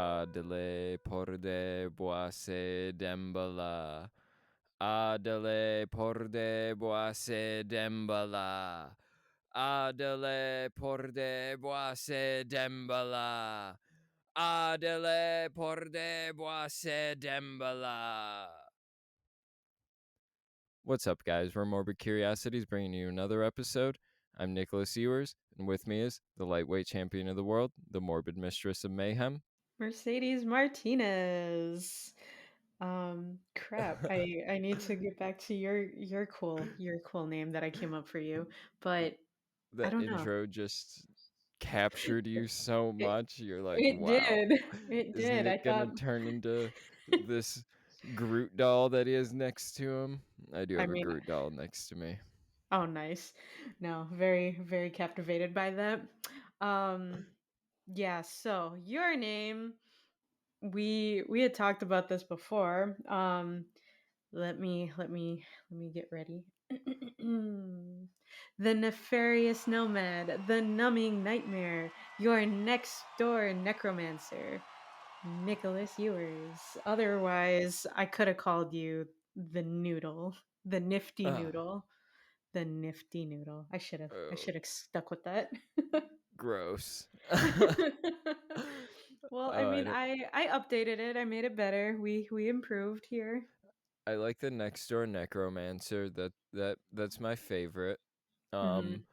Adele por de boise dembala. Adele por de boise dembala. Adele por de boise dembala. Adele por de boise dembala. What's up, guys? We're Morbid Curiosities bringing you another episode. I'm Nicholas Ewers, and with me is the lightweight champion of the world, the morbid mistress of mayhem. Mercedes Martinez. Crap. I need to get back to your cool name that I came up for you, but I The don't know. intro just captured you so It much. You're like, it wow, did. It is did. I Nick gonna thought turn into this Groot doll that he has next to him? I do I have a mean, Groot doll next to me. oh nice. No, very, very captivated by that. Um yeah, so your name, we had talked about this before. Let me get ready. The nefarious nomad, the numbing nightmare, your next door necromancer, Nicholas Ewers. Otherwise, I could have called you the noodle, the nifty Oh, noodle, the nifty noodle. I should have. I oh should have stuck with that. gross. Well, I Oh, mean, I updated it. I made it better. We improved here. I like the next door necromancer. That's my favorite. Um,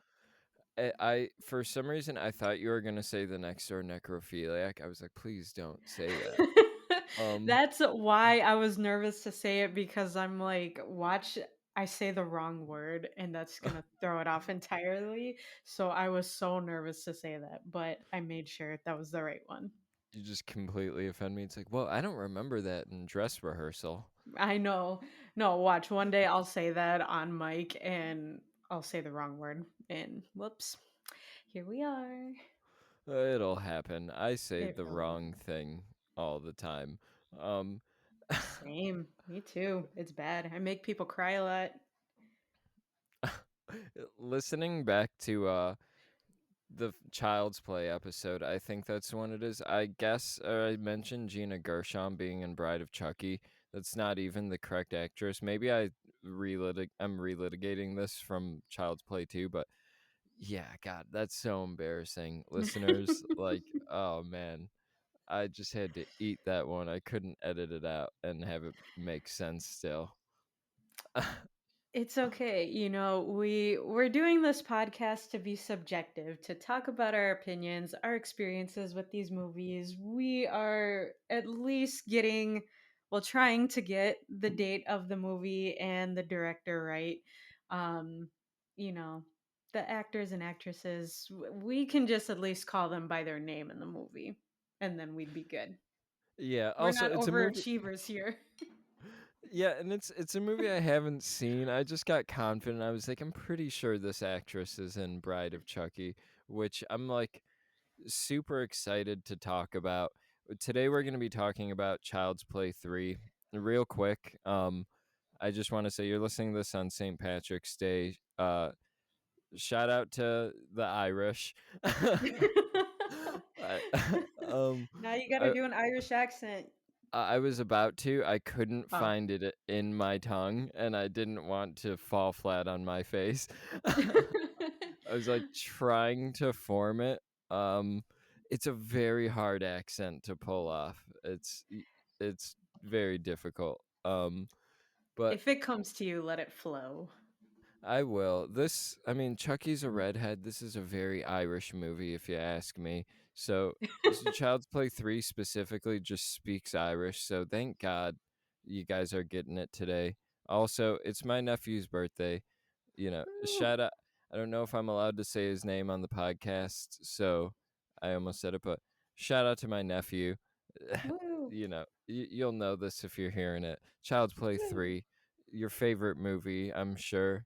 Hmm. I for some reason I thought you were gonna say the next door necrophiliac. I was like, please don't say that. Um, That's why I was nervous to say it because I'm like, watch, I say the wrong word and that's gonna throw it off entirely. So I was so nervous to say that, but I made sure that was the right one. you just completely offend me. It's like, well, I don't remember that in dress rehearsal. I know. No, watch. One day I'll say that on mic and I'll say the wrong word. And whoops, here we are. It'll happen. I say It the will. wrong thing all the time. Um, Same. Me too. It's bad. I make people cry a lot. listening back to the Child's Play episode, I think that's the one it is. I guess I mentioned Gina Gershon being in Bride of Chucky. That's not even the correct actress. Maybe I'm relitigating this from Child's Play too, but yeah, God, that's so embarrassing. Listeners, like, oh man, I just had to eat that one. I couldn't edit it out and have it make sense still. It's okay. We're doing this podcast to be subjective, to talk about our opinions, our experiences with these movies. We are at least trying to get the date of the movie and the director right. Um, you know, the actors and actresses, we can just at least call them by their name in the movie, and then we'd be good. Yeah, We're also not it's a movie. overachievers here. Yeah, and it's a movie I haven't seen. I just got confident. I was like, I'm pretty sure this actress is in Bride of Chucky, which I'm like super excited to talk about. Today we're going to be talking about Child's Play 3. Real quick, I just want to say you're listening to this on St. Patrick's Day. Shout out to the Irish. I, um, Now you got to I do an Irish accent. I was about to. I couldn't Oh. find it in my tongue, and I didn't want to fall flat on my face. I was like trying to form it. Um, it's a very hard accent to pull off. It's very difficult. But If it comes to you, let it flow. I will. I mean, Chucky's a redhead. This is a very Irish movie, if you ask me. So Child's Play 3 specifically just speaks Irish. So thank God you guys are getting it today. Also, it's my nephew's birthday. Woo, Shout out. I don't know if I'm allowed to say his name on the podcast, so I almost said it, but shout out to my nephew. woo, You'll know this if you're hearing it. Child's Play woo. 3, your favorite movie, I'm sure.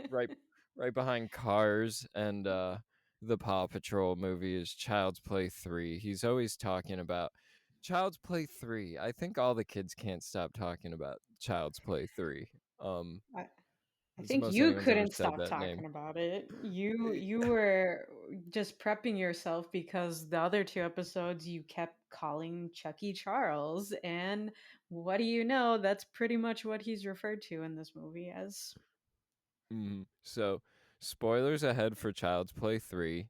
right right behind Cars and the Paw Patrol movie is Child's Play 3. He's always talking about Child's Play 3. I think all the kids can't stop talking about Child's Play 3. Um I, I It's the think most you anyone's ever couldn't said stop that name. talking about it. You were just prepping yourself because the other two episodes you kept calling Chucky Charles, and what do you know? That's pretty much what he's referred to in this movie as. So, spoilers ahead for Child's Play 3.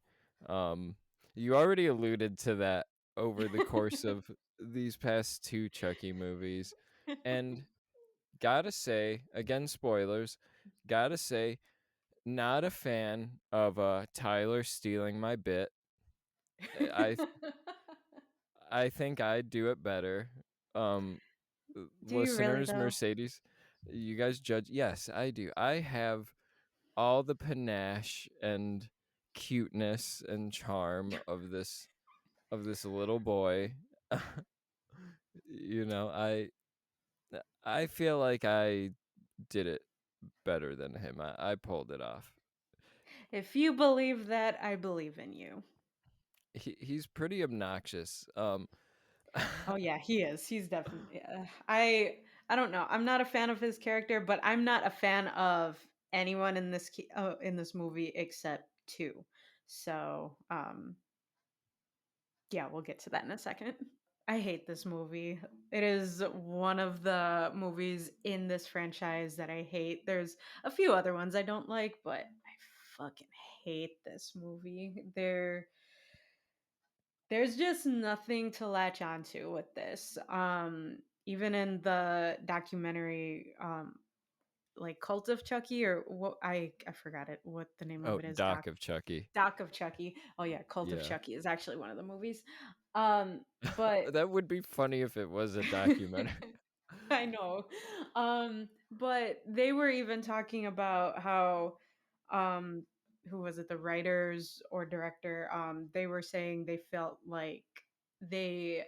Um, you already alluded to that over the course of these past two Chucky movies. And gotta say, again, spoilers, gotta say, not a fan of Tyler stealing my bit. I I think I'd do it better. Um, Do you really listeners, though? Mercedes, you guys judge. Yes, I do. I have all the panache and cuteness and charm of this little boy. You know, I feel like I did it better than him. I pulled it off. If you believe that, I believe in you. He's pretty obnoxious. Oh yeah, he is. He's definitely. I don't know. I'm not a fan of his character, but I'm not a fan of anyone in this movie except two. So yeah, we'll get to that in a second. I hate this movie. It is one of the movies in this franchise that I hate. There's a few other ones I don't like, but I fucking hate this movie. There's just nothing to latch onto with this. Even in the documentary, like Cult of Chucky, or what I forgot it what the name of oh, it is. Doc of Chucky. Doc of Chucky. Oh yeah, Cult of Yeah. Chucky is actually one of the movies. But That would be funny if it was a documentary. I know. But they were even talking about how um who was it, the writers or director, they were saying they felt like they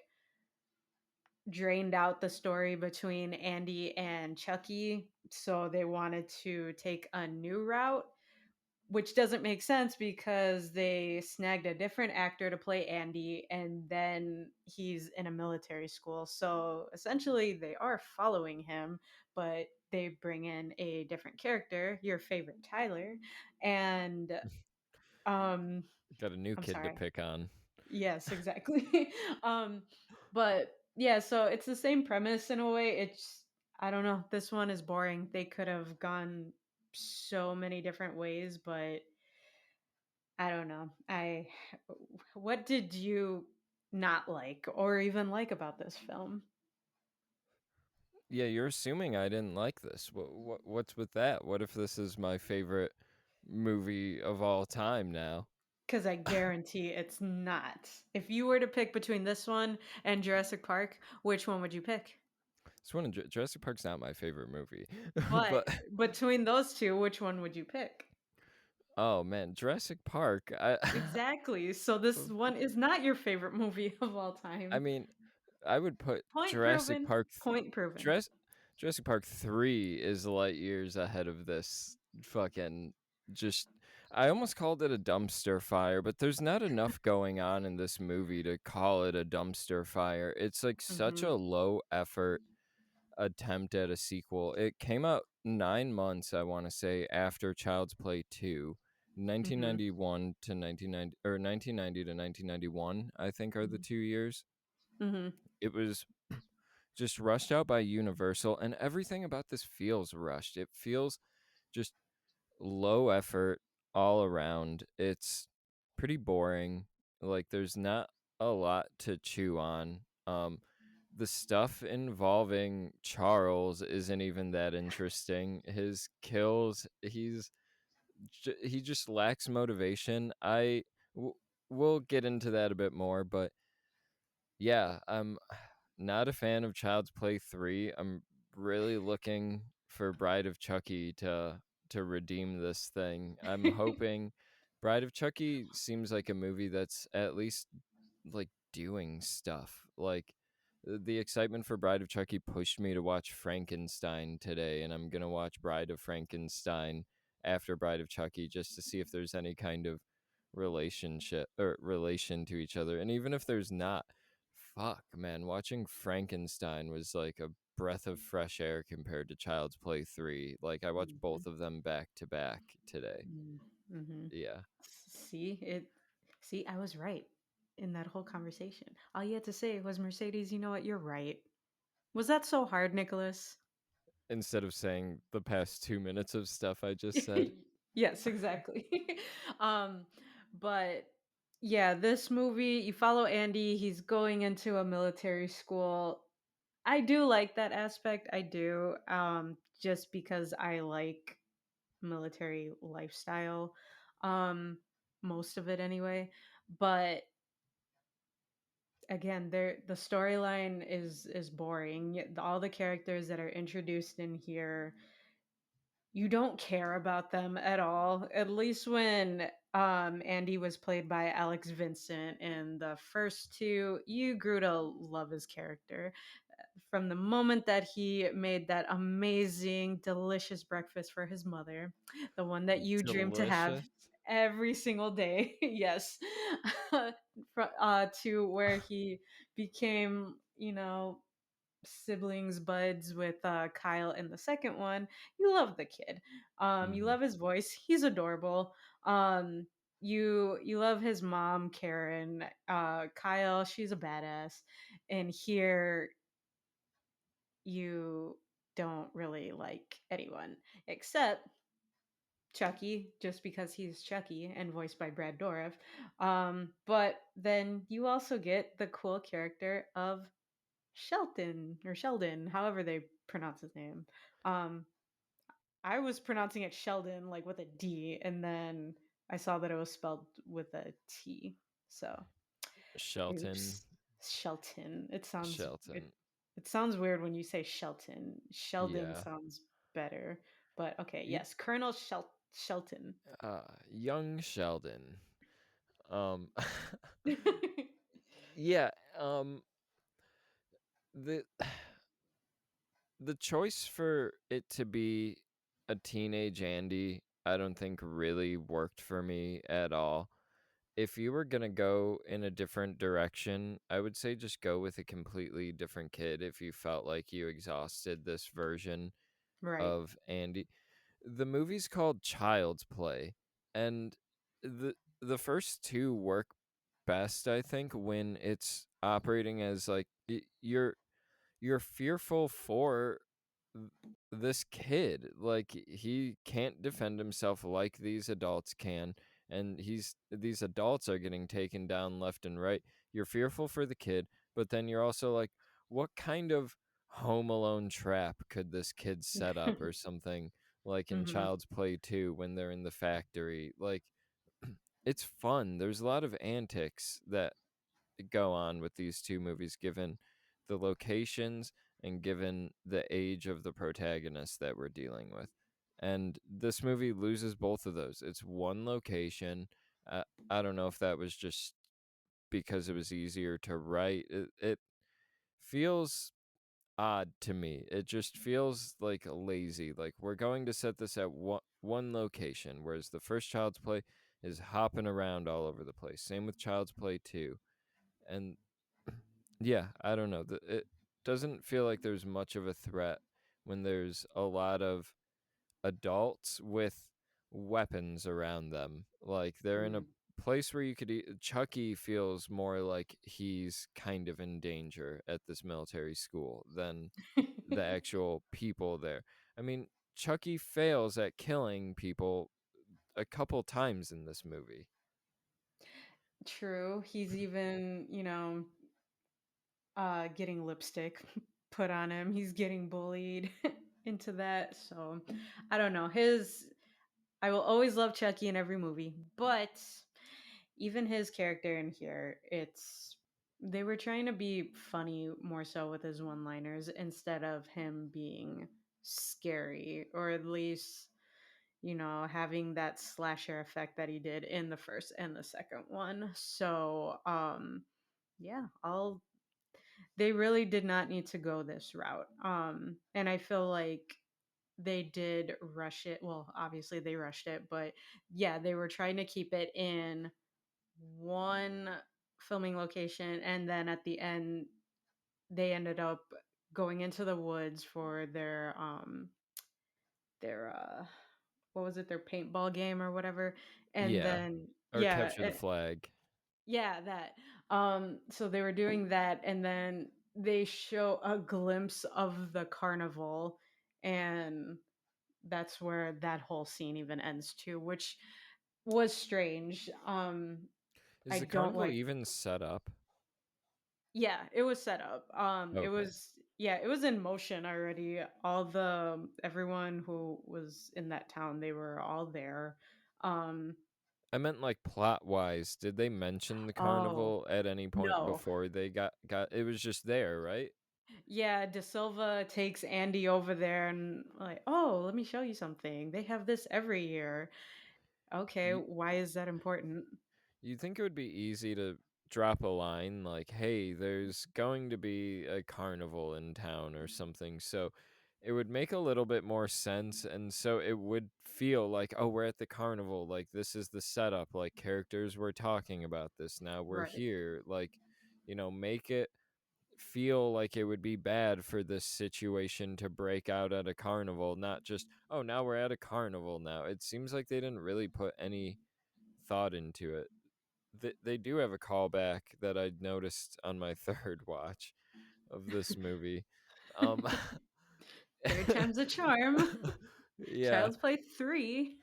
drained out the story between Andy and Chucky, so they wanted to take a new route, which doesn't make sense because they snagged a different actor to play Andy and then he's in a military school. So essentially they are following him, but they bring in a different character, your favorite Tyler, and um Got a new I'm kid to sorry. pick on. Yes, exactly. um, but yeah, so it's the same premise in a way. It's I don't know. This one is boring. They could have gone so many different ways, but I don't know. I what did you not like or even like about this film? Yeah, you're assuming I didn't like this. What's with that? What if this is my favorite movie of all time now? Because I guarantee it's not. If you were to pick between this one and Jurassic Park, which one would you pick? This one, Jurassic Park's not my favorite movie, But but between those two, which one would you pick? oh man, Jurassic Park. I Exactly. So this one is not your favorite movie of all I time. mean, I would put Point Jurassic proven. Park. Point proven. Jurassic, Jurassic Park 3 is light years ahead of this fucking just. I almost called it a dumpster fire, but there's not enough going on in this movie to call it a dumpster fire. It's like such Mhm. a low effort attempt at a sequel. It came out 9 months, I want to say, after Child's Play 2. Mhm. 1991 to 1990 or 1990 to 1991, I think, are the Mhm. 2 years. Mhm. It was just rushed out by Universal, and everything about this feels rushed. It feels just low effort all around. It's pretty boring. Like there's not a lot to chew on. The stuff involving Charles isn't even that interesting. His kills, he just lacks motivation. We'll get into that a bit more, but yeah, I'm not a fan of Child's Play 3. I'm really looking for Bride of Chucky to redeem this thing. I'm hoping Bride of Chucky seems like a movie that's at least like doing stuff. Like the excitement for Bride of Chucky pushed me to watch Frankenstein today, and I'm gonna watch Bride of Frankenstein after Bride of Chucky just to see if there's any kind of relationship or relation to each other. And even if there's not, fuck, man, watching Frankenstein was like a breath of fresh air compared to Child's Play 3. Like I watched Mhm. both of them back to back today. Mm-hmm. Yeah. See it. See, I was right in that whole conversation. All you had to say was, Mercedes, you know what? You're right. Was that so hard, Nicholas? Instead of saying the past 2 minutes of stuff I just said. Yes, exactly. um, but yeah, this movie, you follow Andy, he's going into a military school. I do like that aspect. I do. Just because I like military lifestyle. Um, most of it anyway. But again, the storyline is boring. All the characters that are introduced in here, you don't care about them at all. At least when Andy was played by Alex Vincent in the first two, you grew to love his character from the moment that he made that amazing, delicious breakfast for his mother, the one that you dream to have Delicious. every single day. Yes. To where he became, siblings buds with Kyle in the second one. You love the kid. You Mhm. love his voice. He's adorable. Um, you love his mom, Karen. Kyle, she's a badass. And here you don't really like anyone except Chucky, just because he's Chucky and voiced by Brad Dourif. But then you also get the cool character of Shelton or Sheldon, however they pronounce his name. Um, I was pronouncing it Sheldon, like with a D, and then I saw that it was spelled with a T. So, Shelton. oops, Shelton. It Shelton. it sounds weird when you say Shelton. Sheldon Yeah. sounds better, but okay. Y- Yes, Colonel Shelton. young Sheldon. Um yeah, the the choice for it to be a teenage Andy, I don't think really worked for me at all. If you were going to go in a different direction, I would say just go with a completely different kid if you felt like you exhausted this version Right. of Andy. The movie's called Child's Play, and the first two work best, I think, when it's operating as like you're fearful for th- this kid. Like he can't defend himself like these adults can, and these adults are getting taken down left and right. You're fearful for the kid, but then you're also like, what kind of Home Alone trap could this kid set up or something, like in Hmm. Child's Play 2 when they're in the factory. Like it's fun. There's a lot of antics that go on with these two movies given the locations and given the age of the protagonist that we're dealing with. And this movie loses both of those. It's one location. I don't know if that was just because it was easier to write. It feels odd to me. It just feels like lazy. Like we're going to set this at one location, whereas the first Child's Play is hopping around all over the place. Same with Child's Play 2. And yeah, I don't know. It doesn't feel like there's much of a threat when there's a lot of adults with weapons around them. Like they're in a place where you could Chucky feels more like he's kind of in danger at this military school than the actual people there. I mean, Chucky fails at killing people a couple times in this movie. True. He's even, getting lipstick put on him. He's getting bullied into that. So I don't know. I will always love Chucky in every movie, but even his character in here, they were trying to be funny more so with his one-liners instead of him being scary, or at least having that slasher effect that he did in the first and the second one. So yeah, all they really did not need to go this route. And I feel like they did rush it. Well, obviously they rushed it, but yeah, they were trying to keep it in one filming location, and then at the end they ended up going into the woods for their what was it, their paintball game or whatever. And Yeah, then or capture the flag. yeah, that. So they were doing that, and then they show a glimpse of the carnival, and that's where that whole scene even ends too, which was strange. Is I the don't carnival like. even set up? Yeah, it was set up. It Okay. was, yeah, it was in motion already. All the everyone who was in that town, they were all there. Um, I meant like plot wise. Did they mention the oh carnival at any point no, before they got it was just there, right? yeah, De Silva takes Andy over there and like, oh, let me show you something. They have this every year. Okay, You why is that important? you think it would be easy to drop a line like, "Hey, there's going to be a carnival in town," or something, so it would make a little bit more sense, and so it would feel like, "Oh, we're at the carnival, like, this is the setup, like, characters were talking about this, now we're Right, here," like, make it feel like it would be bad for this situation to break out at a carnival, not just, "Oh, now we're at a carnival now." It seems like they didn't really put any thought into it. They do have a callback that I noticed on my 3rd watch of this movie. Um, third time's a charm. yeah. Child's Play 3.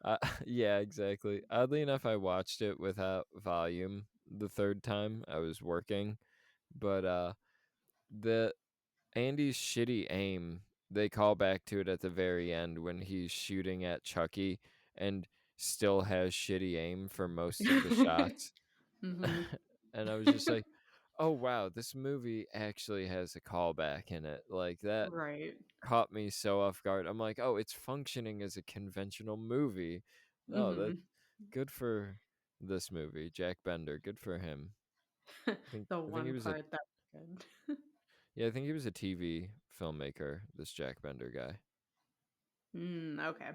Uh, yeah, exactly. Oddly enough, I watched it without volume the 3rd time. I was working, but, the Andy's shitty aim, they call back to it at the very end when he's shooting at Chucky and still has shitty aim for most of the shots. Hmm. And I was just like, "Oh, wow, this movie actually has a callback in it." Like, that Right. caught me so off guard. I'm like, "Oh, it's functioning as a conventional movie." Oh, that Hmm. good for this movie, Jack Bender, good for him. The I think he one was a part that was good. yeah, I think he was a TV filmmaker, this Jack Bender guy. Okay.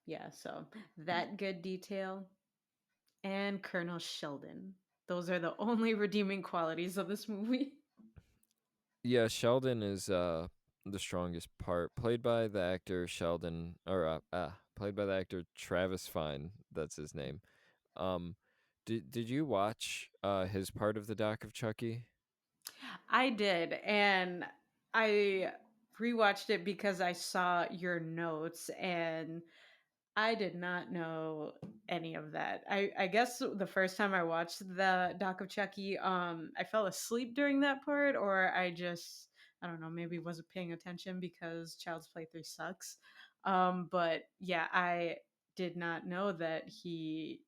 Yeah, so that good detail and Colonel Sheldon. Those are the only redeeming qualities of this movie. Yeah, Sheldon is the strongest part, played by the actor Sheldon, or played by the actor Travis Fine. That's his name. Um, did you watch his part of the Doc of Chucky? I did, and I rewatched it because I saw your notes, and I did not know any of that. I guess the first time I watched the Doc of Chucky, I fell asleep during that part, or I don't know, maybe wasn't paying attention because Child's Play 3 sucks. But yeah, I did not know that he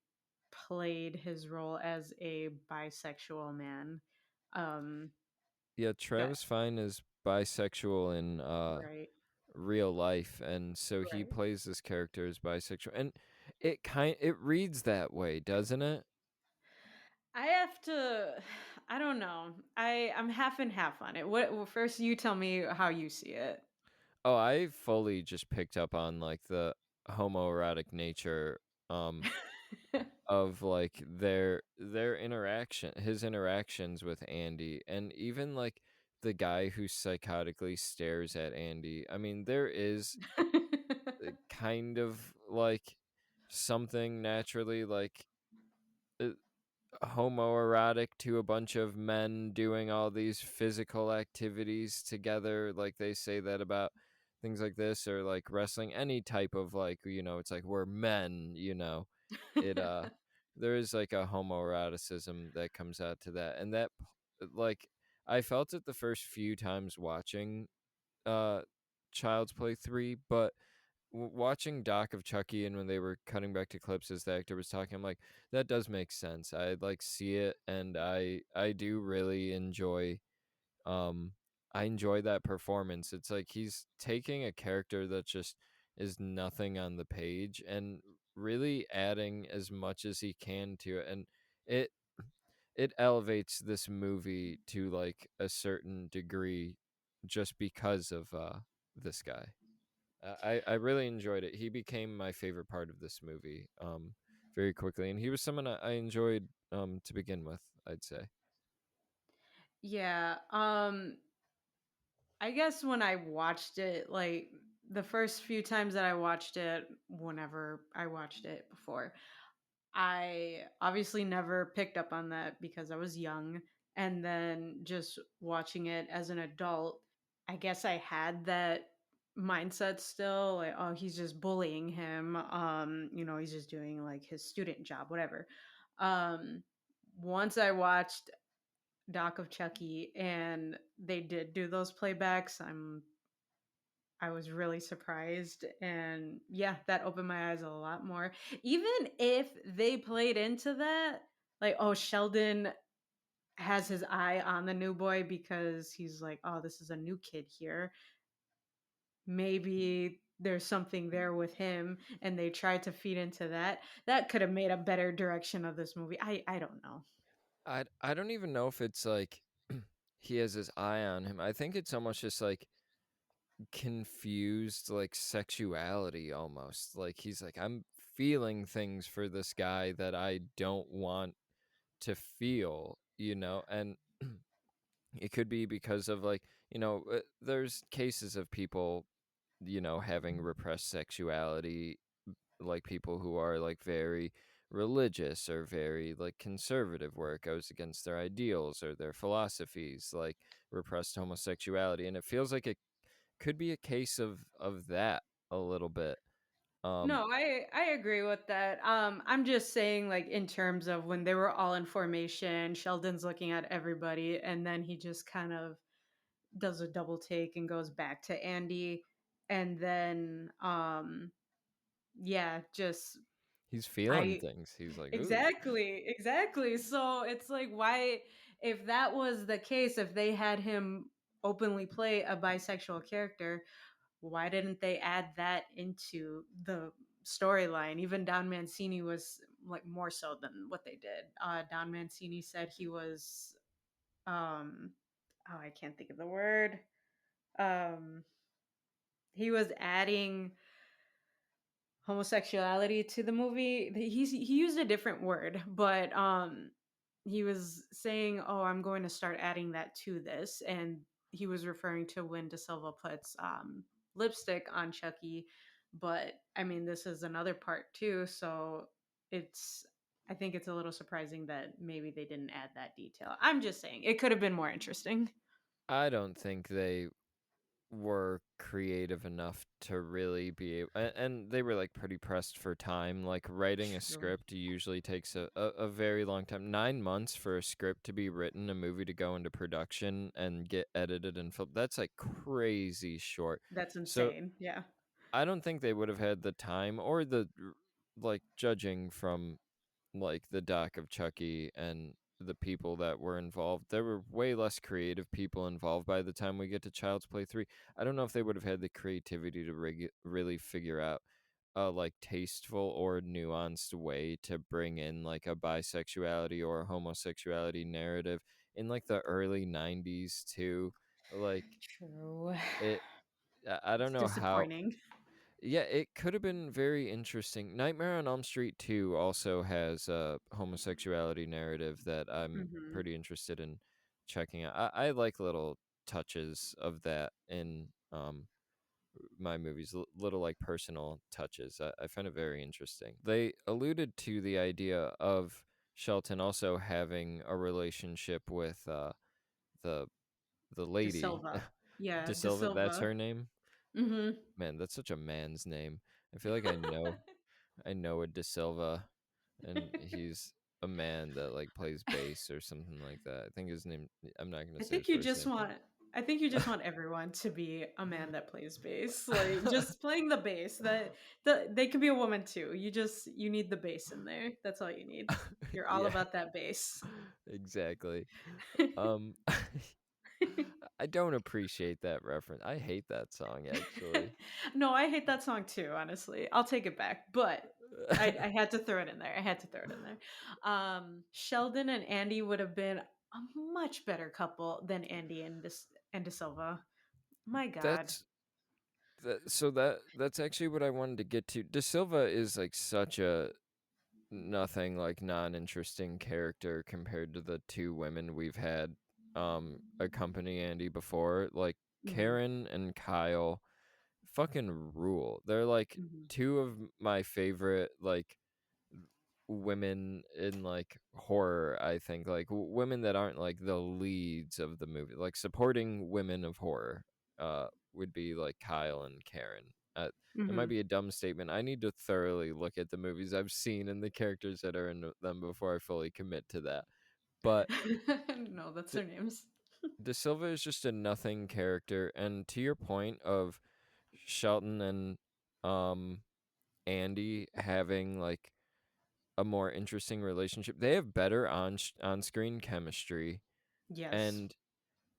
played his role as a bisexual man. Um, Yeah, that Travis Fine is bisexual in right, real life, and so he right. plays this character as bisexual, and it reads that way, doesn't it? I have to. I don't know. I'm half and half on it. What? Well, first, you tell me how you see it. Oh, I fully just picked up on like the homoerotic nature um of like their interaction, his interactions with Andy, and even like the guy who psychotically stares at Andy. I mean, there is kind of like something naturally like uh, homoerotic to a bunch of men doing all these physical activities together. Like they say that about things like this or like wrestling, any type of like, it's like we're men, it there is like a homoeroticism that comes out to that. And that like I felt it the first few times watching uh Child's Play 3, but watching Doc of Chucky and when they were cutting back to clips as the actor was talking, I'm like, that does make sense. I like see it, and I do really um I enjoy that performance. It's like he's taking a character that just is nothing on the page and really adding as much as he can to it, and it it elevates this movie to like a certain degree just because of this guy. I really enjoyed it. He became my favorite part of this movie very quickly, and he was someone I enjoyed. to begin with, I'd say. Yeah. I guess when I watched it, like the first few times that I watched it, whenever I watched it before, I obviously never picked up on that because I was young. And then just watching it as an adult, I guess I had that mindset still, like, oh, he's just bullying him. He's just doing like his student job, whatever. Um, Once I watched Doc of Chucky and they did do those playbacks, I was really surprised, and yeah, that opened my eyes a lot more. Even if they played into that, like, oh, Sheldon has his eye on the new boy because he's like, oh, this is a new kid here. Maybe there's something there with him, and they tried to feed into that. That could have made a better direction of this movie. I don't know. I don't even know if it's like he has his eye on him. I think it's almost just like confused like sexuality almost. Like he's like, I'm feeling things for this guy that I don't want to feel, and it could be because of like, there's cases of people, having repressed sexuality, like people who are like very religious or very like conservative where it goes against their ideals or their philosophies, like repressed homosexuality, and it feels like it could be a case of that a little bit. um No, I agree with that. I'm just saying, like, in terms of when they were all in formation, Sheldon's looking at everybody, and then he just kind of does a double take and goes back to Andy, and then yeah, just he's feeling I things, he's like, ooh. exactly. So it's like, why, if that was the case, if they had him openly play a bisexual character, why didn't they add that into the storyline? Even Don Mancini was like more so than what they did. Don Mancini said he was um oh, I can't think of the word. Um he was adding homosexuality to the movie. He used a different word, but he was saying, "Oh, I'm going to start adding that to this," and he was referring to when De Silva puts lipstick on Chucky. But I mean, this is another part too, so it's. I think it's a little surprising that maybe they didn't add that detail. I'm just saying it could have been more interesting. I don't think they were creative enough to really be able, and they were like pretty pressed for time. Like writing a True. script usually takes a very long time. 9 months for a script to be written, a movie to go into production and get edited and filmed, that's like crazy short. That's So insane. Yeah. I don't think they would have had the time or like judging from like the doc of Chucky and the people that were involved. There were way less creative people involved by the time we get to Child's Play 3. I don't know if they would have had the creativity to really figure out a like tasteful or nuanced way to bring in like a bisexuality or a homosexuality narrative in like the early 90s too. Like True. it I don't It's know how. disappointing. Yeah, it could have been very interesting. Nightmare on Elm Street 2 also has a homosexuality narrative that I'm Hmm. pretty interested in checking out. I like little touches of that in my movies, little like personal touches. I find it very interesting. They alluded to the idea of Shelton also having a relationship with the the De lady, Silva. Yeah, De De Silva. That's Silva. her name. Mhm. Man, that's such a man's name. I feel like I know a De Silva, and he's a man that like plays bass or something like that. I think his name. I'm not gonna I say his think you first just name. want I think you just want everyone to be a man that plays bass. Like just playing the bass. They could be a woman too. You need the bass in there. That's all you need. You're all Yeah, about that bass. exactly. Um, I don't appreciate that reference. I hate that song actually. No, I hate that song too, honestly. I'll take it back. But I had to throw it in there. I had to throw it in there. Sheldon and Andy would have been a much better couple than Andy and De Silva. My God. that's so that's actually what I wanted to get to. De Silva is like such a nothing like non-interesting character compared to the two women we've had accompany Andy before. Like Mhm. Karen and Kyle fucking rule. They're like Mhm. two of my favorite like women in like horror, I think. Like women that aren't like the leads of the movie. Like supporting women of horror would be like Kyle and Karen. That might Mhm. be a dumb statement. I need to thoroughly look at the movies I've seen and the characters that are in them before I fully commit to that. But No, that's D- their names. De Silva is just a nothing character, and to your point of Shelton and um Andy having like a more interesting relationship, they have better on screen chemistry, Yes. and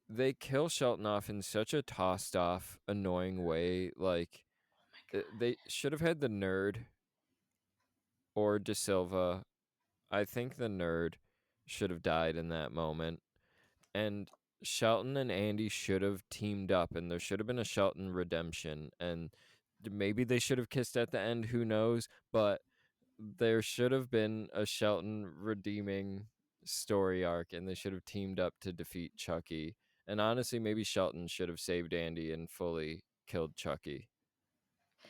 they kill Shelton off in such a tossed off, annoying way. Like Oh my god. they should have had the nerd or De Silva. I think the nerd should have died in that moment. And Shelton and Andy should have teamed up, and there should have been a Shelton redemption, and maybe they should have kissed at the end. Who knows? But there should have been a Shelton redeeming story arc, and they should have teamed up to defeat Chucky. And honestly, maybe Shelton should have saved Andy and fully killed Chucky.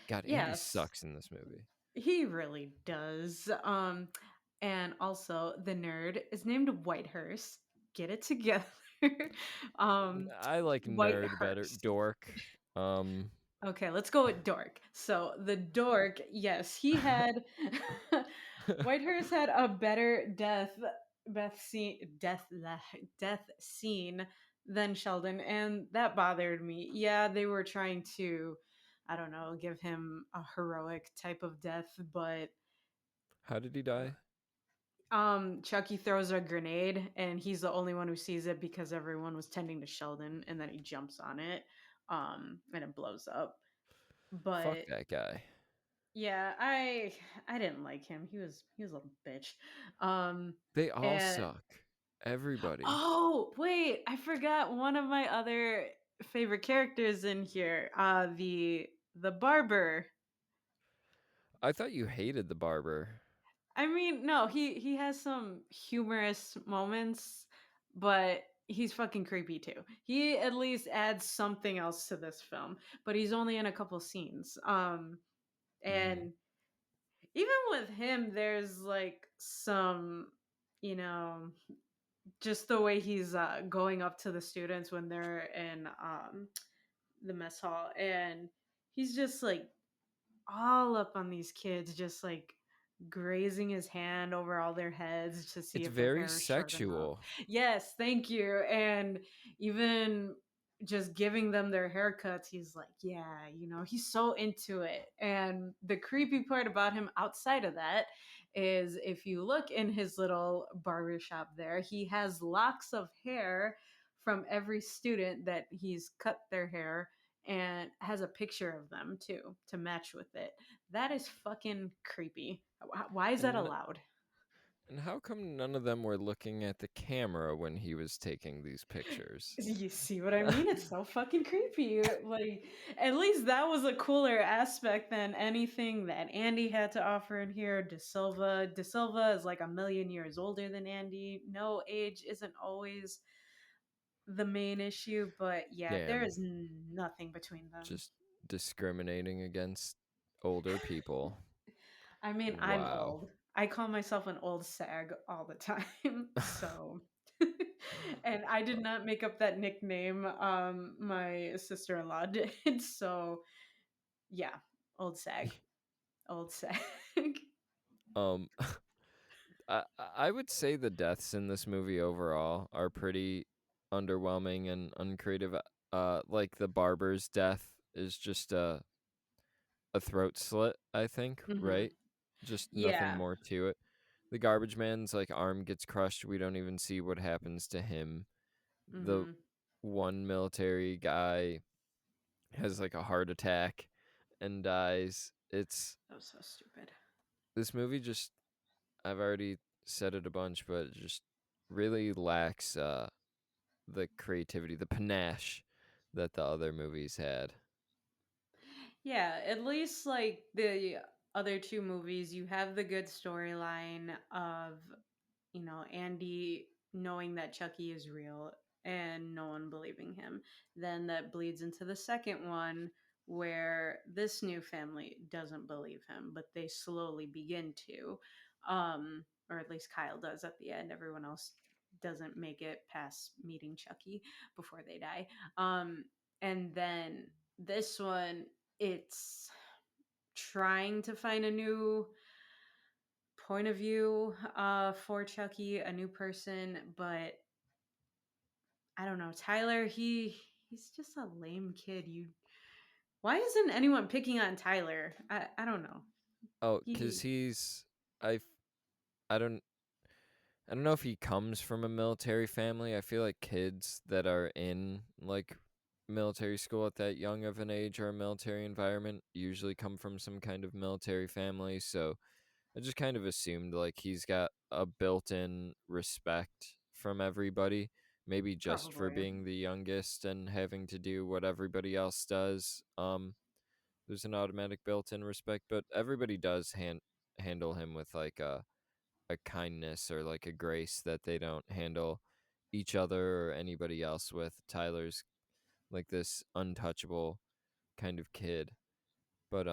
God, Andy Yes. sucks in this movie. He really does. And also the nerd is named Whitehurst. Get it together. um, I like nerd better. Whitehurst. Dork. Um, Okay, let's go with dork. So the dork, yes, he had Whitehurst had a better death scene than Sheldon, and that bothered me. Yeah, they were trying to, I don't know, give him a heroic type of death, but how did he die? Chucky throws a grenade and he's the only one who sees it because everyone was tending to Sheldon, and then he jumps on it and it blows up. Fuck But that guy. yeah, I didn't like him. He was a little bitch. Um They all and suck. Everybody. oh, wait, I forgot one of my other favorite characters in here. The barber. I thought you hated the barber. I mean, no, he has some humorous moments, but he's fucking creepy too. He at least adds something else to this film, but he's only in a couple scenes. Mm. And even with him there's like some, you know, just the way he's going up to the students when they're in the mess hall, and he's just like all up on these kids, just like grazing his hand over all their heads to see It's if their very hair is short enough. sexual. Yes, thank you. And even just giving them their haircuts, he's like, yeah, you know, he's so into it. And the creepy part about him outside of that is if you look in his little barber shop there, he has locks of hair from every student that he's cut their hair, and has a picture of them too to match with it. That is fucking creepy. Why is that And allowed? and how come none of them were looking at the camera when he was taking these pictures? You see what I mean? It's so fucking creepy. Like, at least that was a cooler aspect than anything that Andy had to offer in here. De Silva is like a million years older than Andy. No, age isn't always the main issue, but yeah, there Damn, is nothing between them. just discriminating against older people. I mean, I'm Wow. old. I call myself an old sag all the time. So and I did not make up that nickname. My sister-in-law did. So yeah, old sag. Old sag. um I would say the deaths in this movie overall are pretty underwhelming and uncreative. Like the barber's death is just a throat slit, I think, hmm right? Just nothing Yeah. more to it. The garbage man's like arm gets crushed. We don't even see what happens to him. The hmm one military guy has like a heart attack and dies. It's That was so stupid. this movie just I've already said it a bunch, but it just really lacks the creativity, the panache that the other movies had. Yeah, at least like the other two movies, you have the good storyline of, Andy knowing that Chucky is real and no one believing him. Then that bleeds into the second one where this new family doesn't believe him, but they slowly begin to. Or at least Kyle does at the end. Everyone else doesn't make it past meeting Chucky before they die. And then this one, it's trying to find a new point of view for Chucky, a new person, but I don't know. Tyler, he's just a lame kid. You Why isn't anyone picking on Tyler? I don't know. Oh, cuz He I f- I don't I don't know if he comes from a military family. I feel like kids that are in like military school at that young of an age or a military environment usually come from some kind of military family, so I just kind of assumed like he's got a built-in respect from everybody, maybe just for probably. being the youngest and having to do what everybody else does. There's an automatic built-in respect, but everybody does handle him with like a kindness or like a grace that they don't handle each other or anybody else with. Tyler's like this untouchable kind of kid. But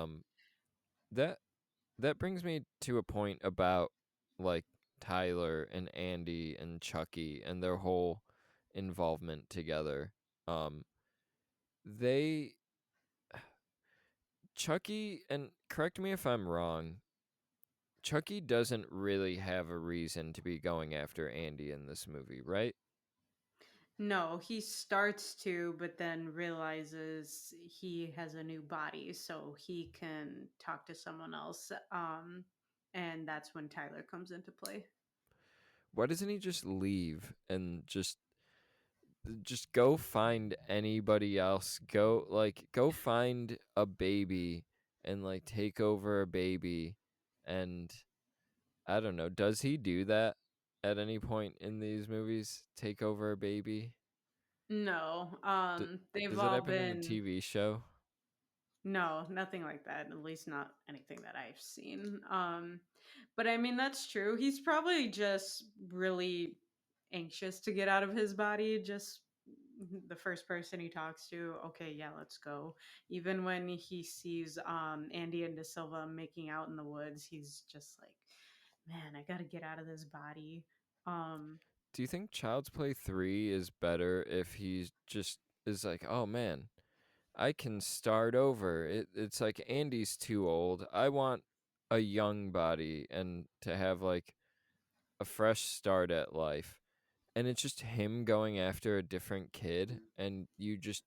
that that brings me to a point about like Tyler and Andy and Chucky and their whole involvement together. Um they Chucky, and correct me if I'm wrong, Chucky doesn't really have a reason to be going after Andy in this movie, right? No, he starts to, but then realizes he has a new body, so he can talk to someone else. And that's when Tyler comes into play. Why doesn't he just leave and just go find anybody else? Go find a baby and like take over a baby, and I don't know, does he do that at any point in these movies? Take over a baby? No, D- they've does it all happen in the been TV show? no, nothing like that. At least not anything that I've seen. But I mean that's true. He's probably just really anxious to get out of his body. Just the first person he talks to, okay, yeah, let's go. Even when he sees Andy and De Silva making out in the woods, he's just like, man, I gotta get out of this body. Um, Do you think Child's Play 3 is better if he's just is like, "Oh man, I can start over. It's like Andy's too old. I want a young body and to have like a fresh start at life." And it's just him going after a different kid and you just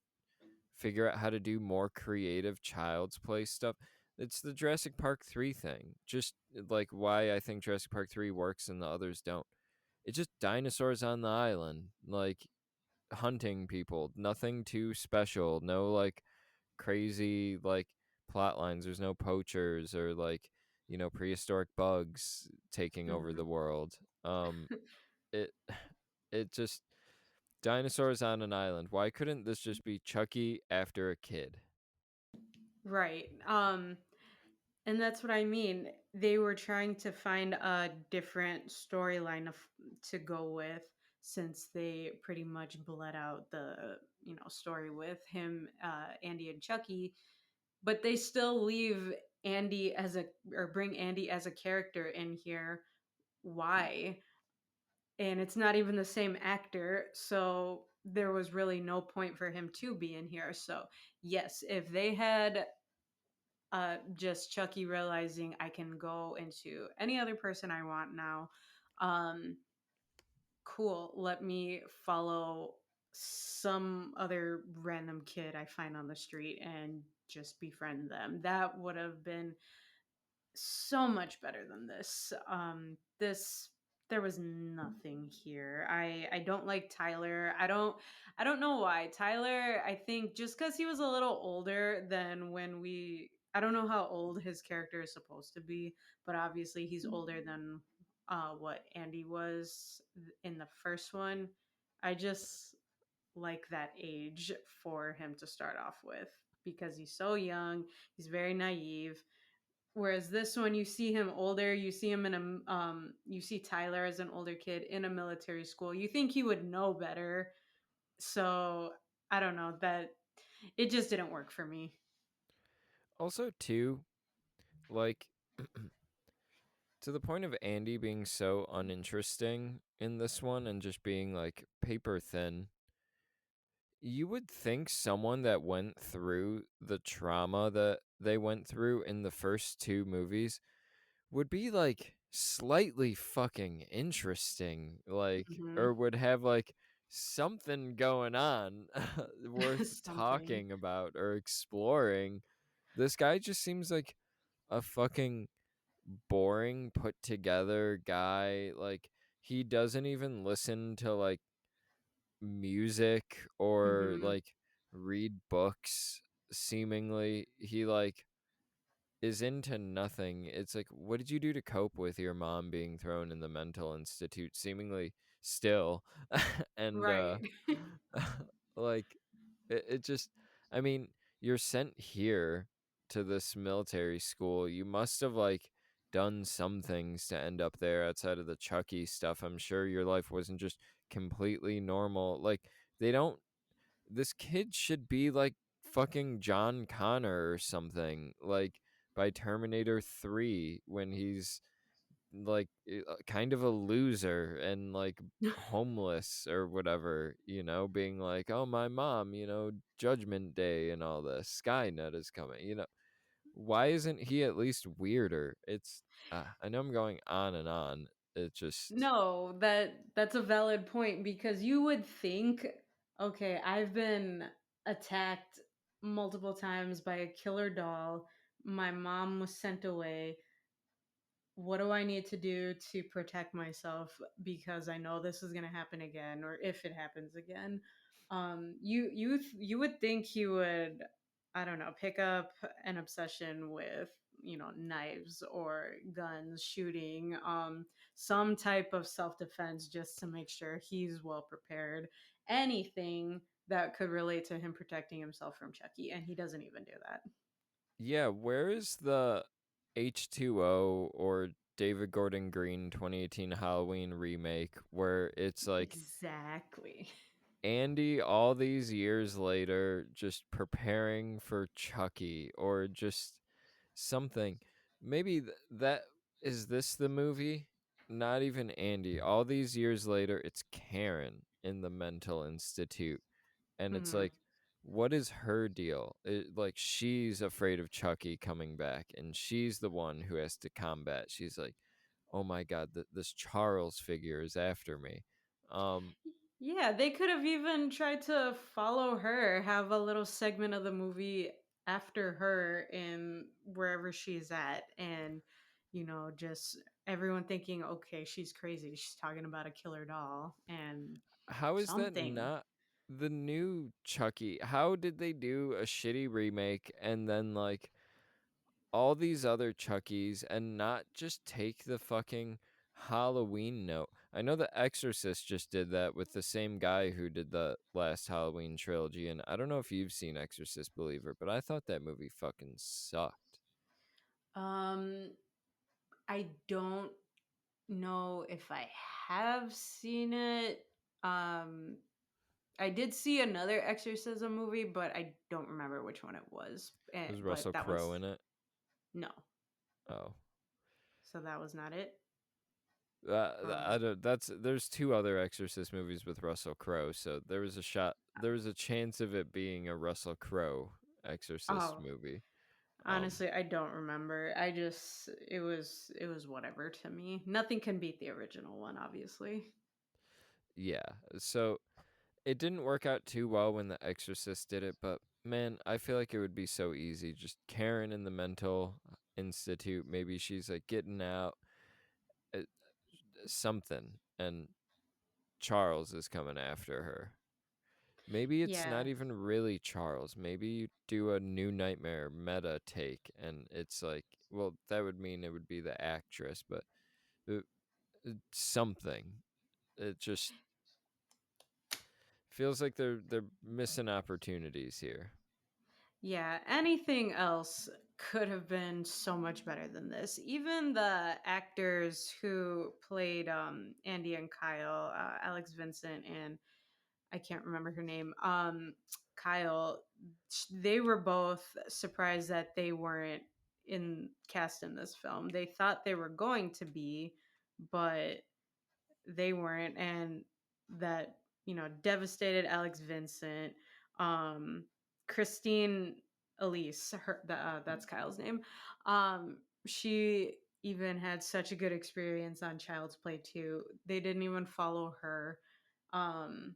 figure out how to do more creative Child's Play stuff. It's the Jurassic Park 3 thing. Just like why I think Jurassic Park 3 works and the others don't. It's just dinosaurs on the island, like hunting people. Nothing too special. No like crazy like plot lines. There's no poachers or like, prehistoric bugs taking over the mhm. world. It it just dinosaurs on an island. Why couldn't this just be Chucky after a kid? Right. And that's what I mean. They were trying to find a different storyline to go with since they pretty much bled out the story with him, Andy and Chucky, but they still leave Andy as a or bring Andy as a character in here. Why? And it's not even the same actor, so there was really no point for him to be in here. So yes, if they had just Chucky realizing I can go into any other person I want now. Um, cool. Let me follow some other random kid I find on the street and just befriend them. That would have been so much better than this. This there was nothing here. I don't like Tyler. I don't know why. Tyler, I think just cuz he was a little older than when we I don't know how old his character is supposed to be, but obviously he's older than what Andy was in the first one. I just like that age for him to start off with because he's so young, he's very naive, Whereas this one, you see him older. You see him in a you see Tyler as an older kid in a military school. You think he would know better. So I don't know that it just didn't work for me. Also, too, like to the point of Andy being so uninteresting in this one and just being like paper thin, you would think someone that went through the trauma that they went through in the first two movies would be like slightly fucking interesting, like, Hmm. or would have like something going on worth Something. talking about or exploring. This guy just seems like a fucking boring, put together guy. Like, he doesn't even listen to like music or Hmm. like read books. Seemingly, he like is into nothing. It's like, what did you do to cope with your mom being thrown in the mental institute seemingly still? And Right. like it just, I mean, you're sent here to this military school. You must have like done some things to end up there outside of the Chucky stuff. I'm sure your life wasn't just completely normal. Like, they don't, this kid should be like fucking John Connor or something, like by Terminator 3, when he's like kind of a loser and like homeless or whatever, being like, "Oh, my mom, Judgment Day and all this. Skynet is coming." Why isn't he at least weirder? It's I know I'm going on and on. It just No, that's a valid point because you would think, okay, I've been attacked multiple times by a killer doll. My mom was sent away. What do I need to do to protect myself because I know this is going to happen again or if it happens again. You would think he would, I don't know, pick up an obsession with, knives or guns, shooting, some type of self-defense just to make sure he's well prepared. Anything that could relate to him protecting himself from Chucky, and he doesn't even do that. Yeah, where is the H2O or David Gordon Green 2018 Halloween remake where it's like Exactly. Andy all these years later just preparing for Chucky or just something? Maybe that is this the movie? Not even Andy. All these years later, it's Karen in the mental institute, and it's Hmm. like, what is her deal? Like, she's afraid of Chucky coming back and she's the one who has to combat. She's like, oh my god, this Charles figure is after me. um Yeah, they could have even tried to follow her, have a little segment of the movie after her in wherever she's at, and just everyone thinking, okay, she's crazy. She's talking about a killer doll and how is that something. not the new Chucky? How did they do a shitty remake and then like all these other Chuckies and not just take the fucking Halloween note? I know The Exorcist just did that with the same guy who did the last Halloween trilogy, and I don't know if you've seen Exorcist Believer, but I thought that movie fucking sucked. Um, I don't know if I have seen it. Um, I did see another exorcism movie, but I don't remember which one it was. Was But Russell that Crowe one's in it? no. Oh. So that was not it. I Um. don't, there's two other Exorcist movies with Russell Crowe, so there was a chance of it being a Russell Crowe Exorcist Oh, movie. Um, honestly, I don't remember. It was whatever to me. Nothing can beat the original one, obviously. yeah, so it didn't work out too well when The Exorcist did it, but man, I feel like it would be so easy. Just Karen in the mental institute, maybe she's like getting out, uh, something, and Charles is coming after her. Maybe it's not Yeah. even really Charles. Maybe you do a New Nightmare meta take, and it's like, well, that would mean it would be the actress, but uh, something. It just feels like they're missing opportunities here. Yeah, anything else could have been so much better than this. Even the actors who played Andy and Kyle, Alex Vincent and I can't remember her name, Kyle, they were both surprised that they weren't in cast in this film. They thought they were going to be, but they weren't, and that devastated Alex Vincent. um Christine Elise, that's Kyle's name. She even had such a good experience on Child's Play too. They didn't even follow her. Um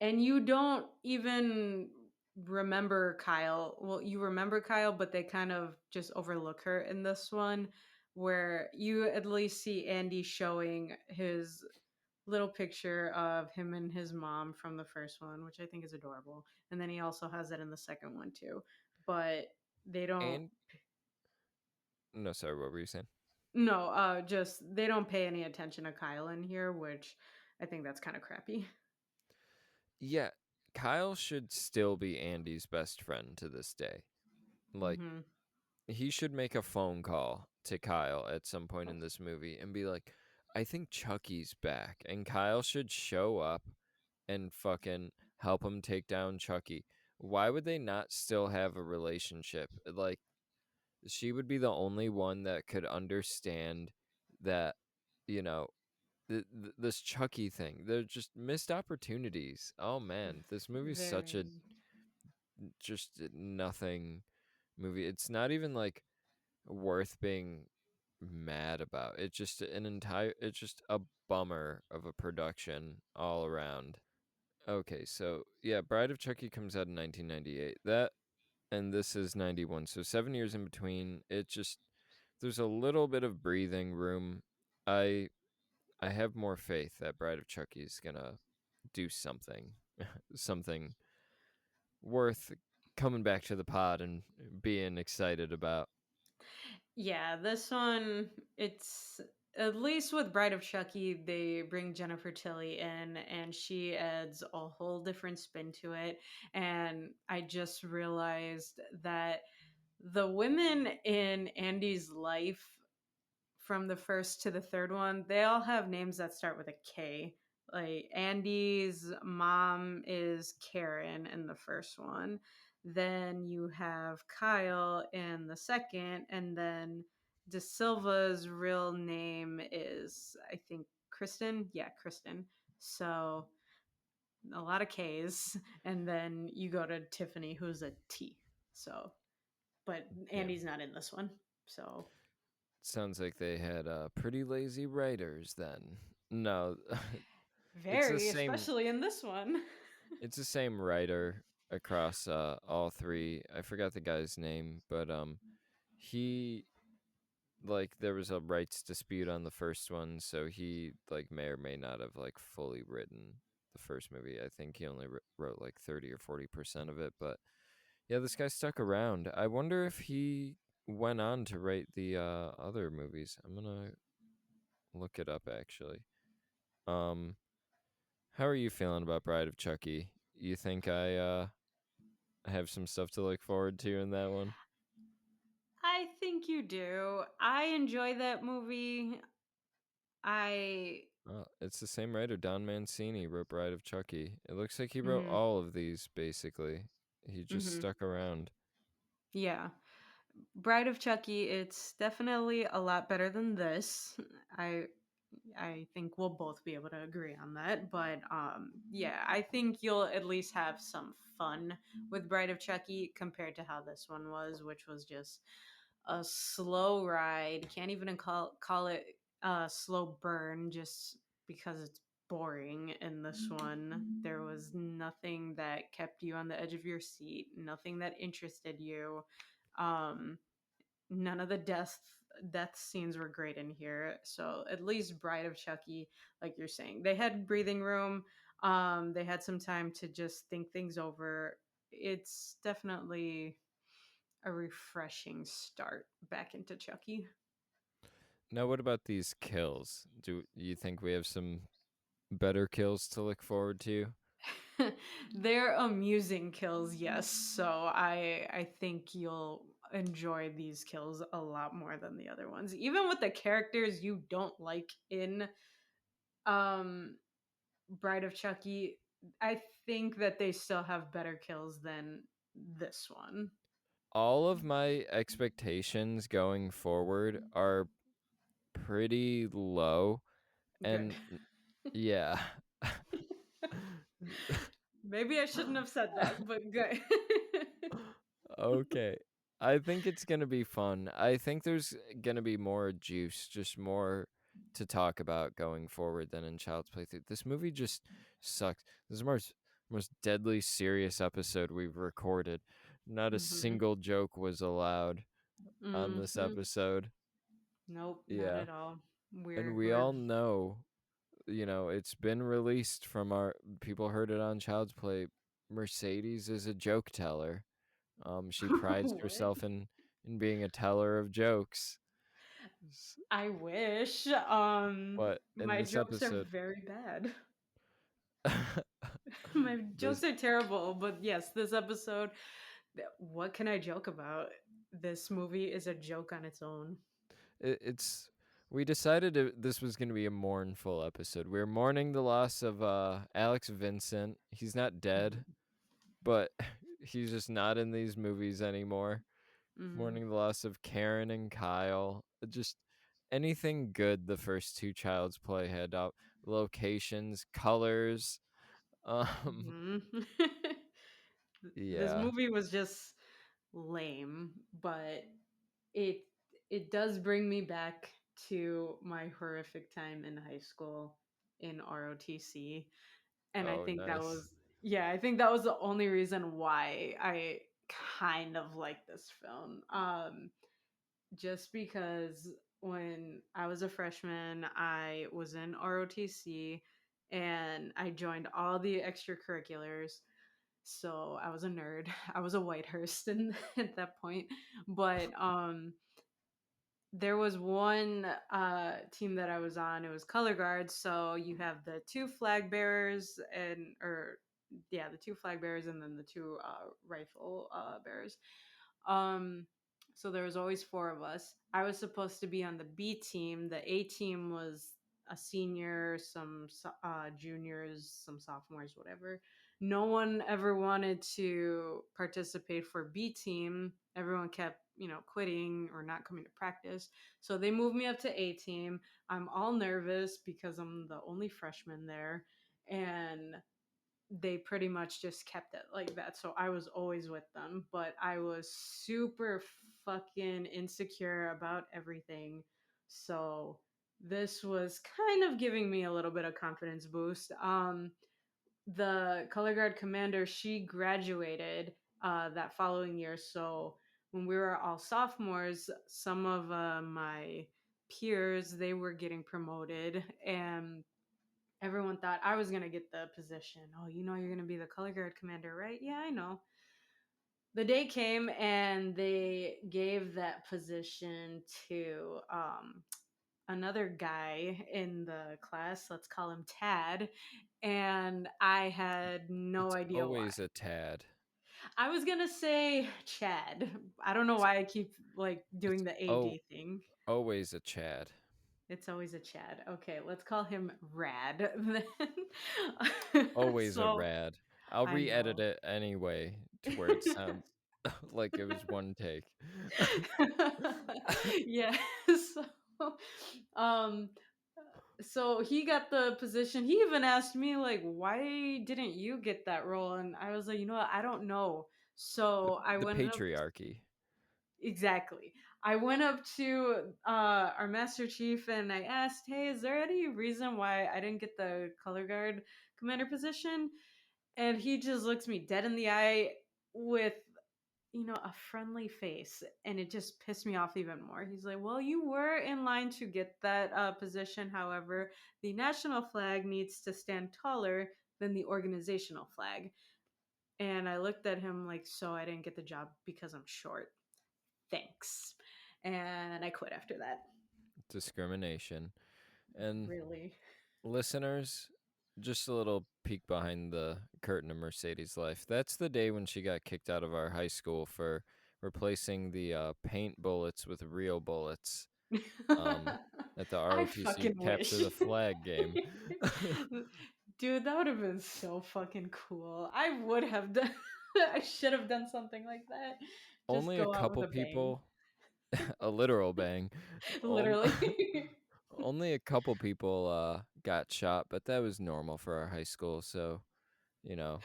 and you don't even remember Kyle. Well, you remember Kyle, but they kind of just overlook her in this one, where you at least see Andy showing his little picture of him and his mom from the first one, which I think is adorable. And then he also has it in the second one too. But they don't. And no, sorry, what were you saying? No, just they don't pay any attention to Kyle in here, which I think that's kind of crappy. Yeah, Kyle should still be Andy's best friend to this day. Like, Hmm. he should make a phone call to Kyle at some point in this movie and be like, I think Chucky's back. And Kyle should show up and fucking help him take down Chucky. Why would they not still have a relationship? Like, she would be the only one that could understand that, you know, this Chucky thing. They're just missed opportunities. Oh man, this movie's such a Very. just nothing movie. It's not even like worth being mad about. It's just a bummer of a production all around. Okay, so yeah, Bride of Chucky comes out in 1998. That and this is 91. So 7 years in between. It just there's a little bit of breathing room. I I have more faith that Bride of Chucky is going to do something something worth coming back to the pod and being excited about. Yeah, this one, it's at least with Bride of Chucky, they bring Jennifer Tilly in and she adds a whole different spin to it. And I just realized that the women in Andy's life from the first to the third one, they all have names that start with a K. Like Andy's mom is Karen in the first one. Then you have Kyle in the second, and then De Silva's real name is, I think, Kristen. Yeah, Kristen. So a lot of K's, and then you go to Tiffany, who's a T. So, but Yeah. Andy's not in this one. So Sounds like they had pretty lazy writers then. No, it's the very, same especially in this one. it's the same writer across all three. I forgot the guy's name, but he like there was a rights dispute on the first one, so he like may or may not have like fully written the first movie. I think he only wrote like 30 or 40% of it, but yeah, this guy stuck around. I wonder if he went on to write the other movies. I'm going to look it up actually. Um how are you feeling about Bride of Chucky? You think I have some stuff to look forward to in that one? I think you do. I enjoy that movie. I. Oh, it's the same writer, Don Mancini, wrote Bride of Chucky. It looks like he wrote Mhm. all of these, basically. He just Mhm. stuck around. Yeah. Bride of Chucky, it's definitely a lot better than this. I I think we'll both be able to agree on that. But yeah, I think you'll at least have some fun with Bride of Chucky compared to how this one was, which was just a slow ride. Can't even call it a slow burn just because it's boring in this one. There was nothing that kept you on the edge of your seat, nothing that interested you. Um None of the death scenes were great in here. So at least Bride of Chucky, like you're saying, they had breathing room. They had some time to just think things over. It's definitely a refreshing start back into Chucky. Now, what about these kills? Do you think we have some better kills to look forward to? They're amusing kills, yes. So I think you'll enjoy these kills a lot more than the other ones. Even with the characters you don't like in um Bride of Chucky, I think that they still have better kills than this one. All of my expectations going forward are pretty low, Good. and yeah. Maybe I shouldn't have said that, but good. Okay. I think it's gonna be fun. I think there's gonna be more juice, just more to talk about going forward than in Child's Play 3. This movie just sucks. This is the most deadly serious episode we've recorded. Not a Mhm. single joke was allowed on this Mhm. episode. Nope, not Yeah. at all. And We're we we're all know, it's been released from our people heard it on Child's Play. Mercedes is a joke teller. She prides what? herself in being a teller of jokes. S- I wish. But in My this jokes are episode, very bad. My jokes this are terrible, but yes, this episode, what can I joke about? This movie is a joke on its own. it's we decided this was going to be a mournful episode. We're mourning the loss of Alex Vincent. He's not dead, Mhm. but he's just not in these movies anymore. Mhm. Mourning the loss of Karen and Kyle. Just anything good the first two Child's Play had out. Locations, colors. Um, Mhm. This yeah. movie was just lame, but it it does bring me back to my horrific time in high school in ROTC. And I Oh, think that nice. was, yeah, I think that was the only reason why I kind of like this film. Just because when I was a freshman, I was in ROTC and I joined all the extracurriculars. So I was a nerd. I was a Whitehurst at that point. But there was one team that I was on. It was color guards. So you have the two flag bearers and or yeah, the two flag bearers and then the two rifle bearers. Um, so there was always four of us. I was supposed to be on the B team. The A team was a senior, some juniors, some sophomores, whatever. No one ever wanted to participate for B team. Everyone kept, quitting or not coming to practice. So they moved me up to A team. I'm all nervous because I'm the only freshman there. And they pretty much just kept it like that. So I was always with them, but I was super fucking insecure about everything. So this was kind of giving me a little bit of confidence boost. The color guard commander, she graduated that following year. So when we were all sophomores, some of my peers, they were getting promoted, and everyone thought I was going to get the position. Oh, you're going to be the color guard commander, right? Yeah, I know. The day came and they gave that position to another guy in the class. Let's call him Tad. And I had no It's idea why. always a tad. I was going to say Chad. I don't know It's why I keep like it's doing the oh AD thing. always a Chad. It's always a Chad. Okay, let's call him Rad then. Always a So rad. I'll I re-edit know. it anyway to where it sounds like it was one take. Yeah. So, um, so he got the position. He even asked me like, "Why didn't you get that role?" And I was like, "You know what? I don't know." the, So I the went up. patriarchy. Exactly. I went up to our master chief and I asked, "Hey, is there any reason why I didn't get the color guard commander position?" And he just looks me dead in the eye with, a friendly face, and it just pissed me off even more. He's like, "Well, you were in line to get that position. However, the national flag needs to stand taller than the organizational flag." And I looked at him like, "So I didn't get the job because I'm short? Thanks." And I quit after that. Discrimination. And Really. listeners, just a little peek behind the curtain of Mercedes' life. That's the day when she got kicked out of our high school for replacing the paint bullets with real bullets um, at the I ROTC fucking Capture wish. the Flag game. Dude, that would have been so fucking cool. I would have done I should have done something like that. Just Only a go out with couple a bang. people, a literal bang. Um, Literally. only a couple people got shot, but that was normal for our high school. So, you know,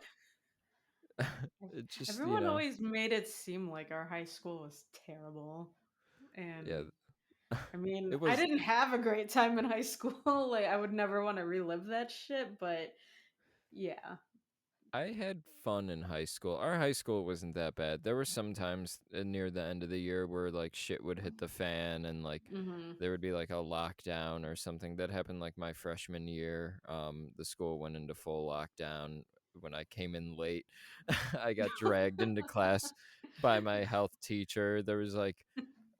it just, Everyone always made it seem like our high school was terrible. yeah, And I mean, it I was. didn't have a great time in high school. Like, I would never want to relive that shit, but yeah. I had fun in high school. Our high school wasn't that bad. There were some times near the end of the year where like shit would hit the fan and like Hmm. there would be like a lockdown or something that happened like my freshman year. The school went into full lockdown when I came in late. I got dragged into class by my health teacher. There was like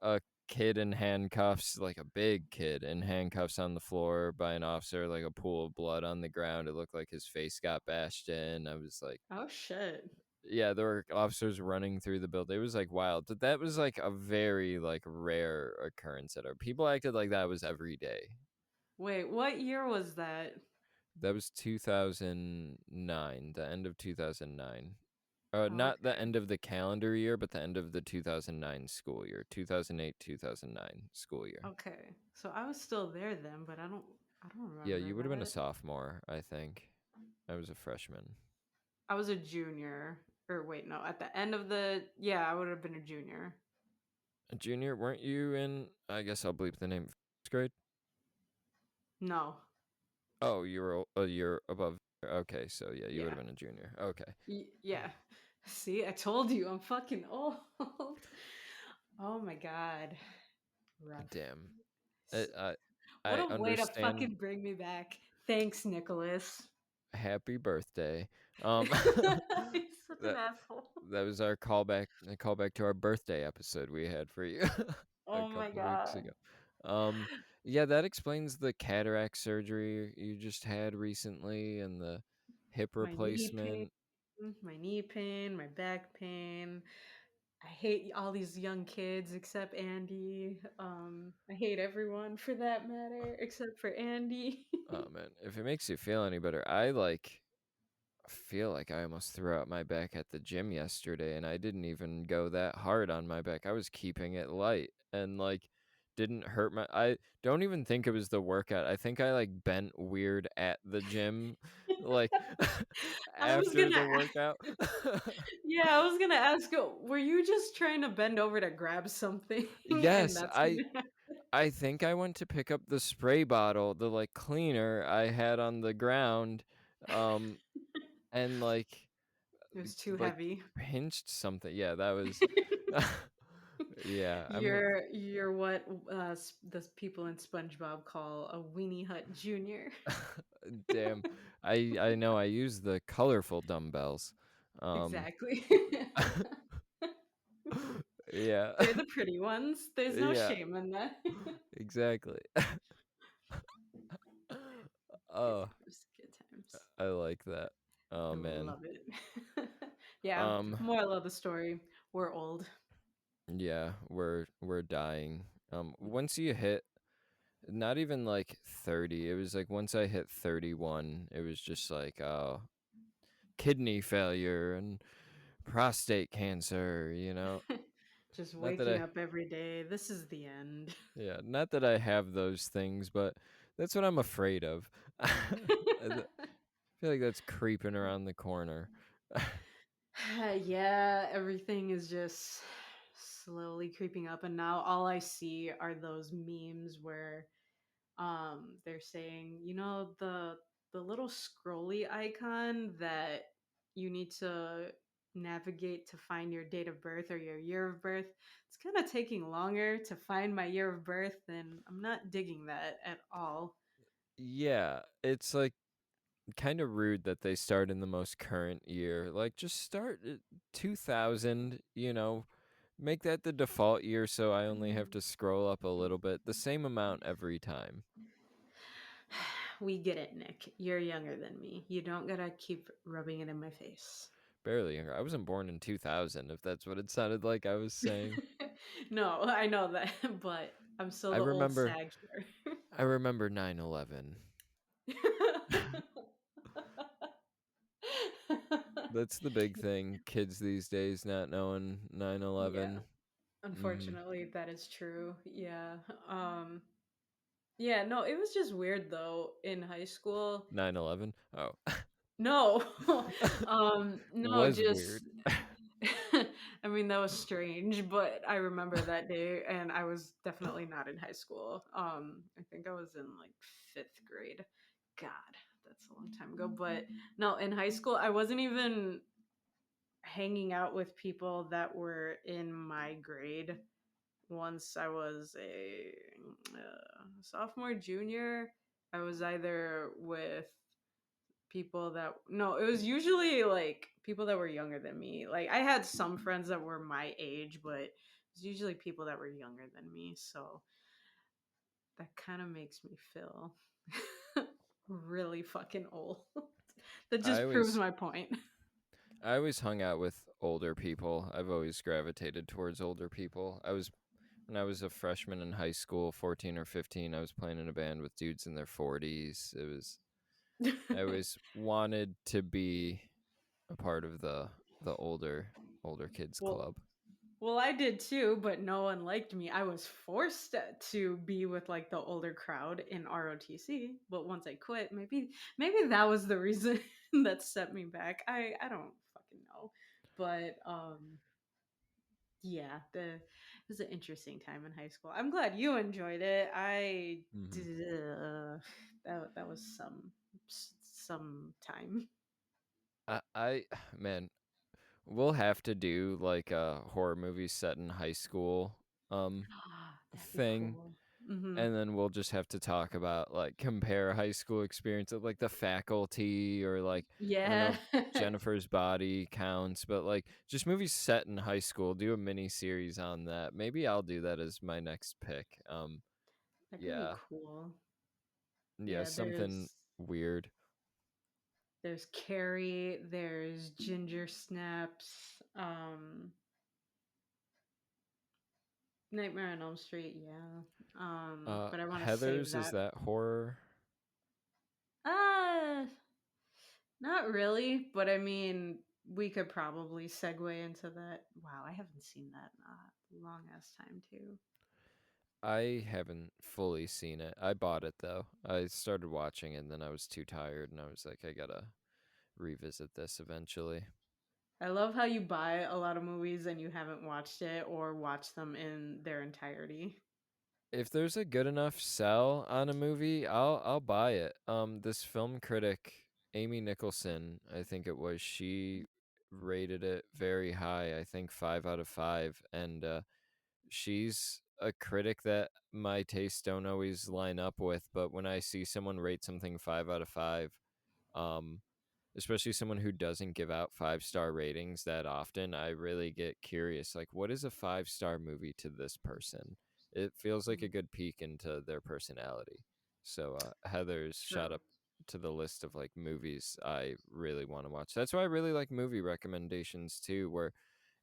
a kid in handcuffs, like a big kid in handcuffs on the floor by an officer, like a pool of blood on the ground. It looked like his face got bashed in. I was like, Oh shit. yeah, there were officers running through the building. It was like wild. But that was like a very like rare occurrence at our people acted like that was every day. Wait, what year was that? That was 2009, the end of 2009. Not the Okay. end of the calendar year, but the end of the 2009 school year, 2008, 2009 school year. Okay. So I was still there then, but I don't Yeah, remember you would have been a that. sophomore, I think. I was a freshman. I was a junior. Or wait, no, at the end of the yeah, I would have been a junior. A junior, weren't you in? I guess I'll bleep the name. First grade. No. Oh, you were a year above. Okay, so yeah, you would Yeah. have been a junior. Okay, Yeah. See, I told you I'm fucking old. Oh my god. Rough. damn. I S- I, What I a way to understand. fucking bring me back. Thanks, Nicholas. Happy birthday. Um, He's such an that asshole. that was our callback. A callback to our birthday episode we had for you a Oh my couple weeks god. ago. Um, yeah, that explains the cataract surgery you just had recently and the hip My knee pain, replacement. my back pain. I hate all these young kids except Andy. I hate everyone for that matter except for Andy. Oh man, if it makes you feel any better, I like feel like I almost threw out my back at the gym yesterday and I didn't even go that hard on my back. I was keeping it light and like didn't hurt my I don't even think it was the workout. I think I like bent weird at the gym like I was after gonna, the workout. yeah, I was gonna ask, were you just trying to bend over to grab something, and Yes, that's I gonna, I think I went to pick up the spray bottle, the like cleaner I had on the ground um and it was too like heavy. pinched something. Yeah, that was yeah, I'm You're what the people in SpongeBob call a weenie hut junior. damn. I know I use the colorful dumbbells. Um Exactly. yeah. They're the pretty ones. There's no Yeah, shame in that. exactly. Good Oh, times, good times. I like that. I Oh man. love it. Yeah, Um moral of the story, we're old. yeah, we're dying. Once you hit not even like 30, it was like once I hit 31, it was just like oh, kidney failure and prostate cancer, you know. Just Not that waking I up every day. This is the end. Yeah, not that I have those things, but that's what I'm afraid of. Feel like that's creeping around the corner. Yeah, everything is just slowly creeping up, and now all I see are those memes where they're saying, you know, the little scrolly icon that you need to navigate to find your date of birth or your year of birth. It's kind of taking longer to find my year of birth, and I'm not digging that at all. Yeah, it's like kind of rude that they start in the most current year. Like just start at 2000, make that the default year so I only have to scroll up a little bit, the same amount every time. We get it, Nick. You're younger than me. You don't gotta keep rubbing it in my face. Barely younger. I wasn't born in 2000, if that's what it sounded like I was saying. No, I know that, but I'm still I the old remember sag here. I remember 9/11. That's the big thing. Kids these days not knowing Yeah, 9/11. Mhm. unfortunately, that is true. Yeah. Yeah, no, it was just weird though in high school. 9/11? Oh. No. No, Was weird. just I mean, that was strange, but I remember that day and I was definitely not in high school. I think I was in like 5th grade. God, that's a long time ago, but no, in high school I wasn't even hanging out with people that were in my grade. Once I was a sophomore, junior, I was either with people that no, it was usually like people that were younger than me. Like I had some friends that were my age, but it was usually people that were younger than me. So that kind of makes me feel really fucking old. That I just proves always my point. I always hung out with older people. I've always gravitated towards older people. When I was a freshman in high school, 14 or 15, I was playing in a band with dudes in their 40s. I always wanted to be a part of the older kids well, club. Well, I did too, but no one liked me. I was forced to be with like the older crowd in ROTC, but once I quit, maybe that was the reason that set me back. I don't fucking know. But yeah, the it was an interesting time in high school. I'm glad you enjoyed it. I Hmm. that was some time. I man, we'll have to do like a horror movie set in high school um That'd be thing, cool. Mhm. and then we'll just have to talk about like compare high school experience of like the faculty or like I don't know Yeah. if Jennifer's Body counts, but like just movies set in high school. Do a mini series on that. Maybe I'll do that as my next pick. That could be Yeah, cool. yeah, Yeah, something weird. there's Carrie, there's Ginger Snaps, Nightmare on Elm Street, yeah. But I want to save Heather's, is that. that horror? Uh, not really, but I mean, we could probably segue into that. Wow, I haven't seen that in a long ass time too. I haven't fully seen it. I bought it though. I started watching it and then I was too tired and I was like, I gotta revisit this eventually. I love how you buy a lot of movies and you haven't watched it or watched them in their entirety. If there's a good enough sell on a movie, I'll buy it. This film critic, Amy Nicholson, I think it was, she rated it very high. I think 5 out of 5, and she's a critic that my tastes don't always line up with. But when I see someone rate something 5 out of 5, um, especially someone who doesn't give out 5-star ratings that often, I really get curious. Like, what is a 5-star movie to this person? It feels like a Mm, good peek into their personality. So Heather's shot true. up to the list of like movies I really want to watch. That's why I really like movie recommendations too, where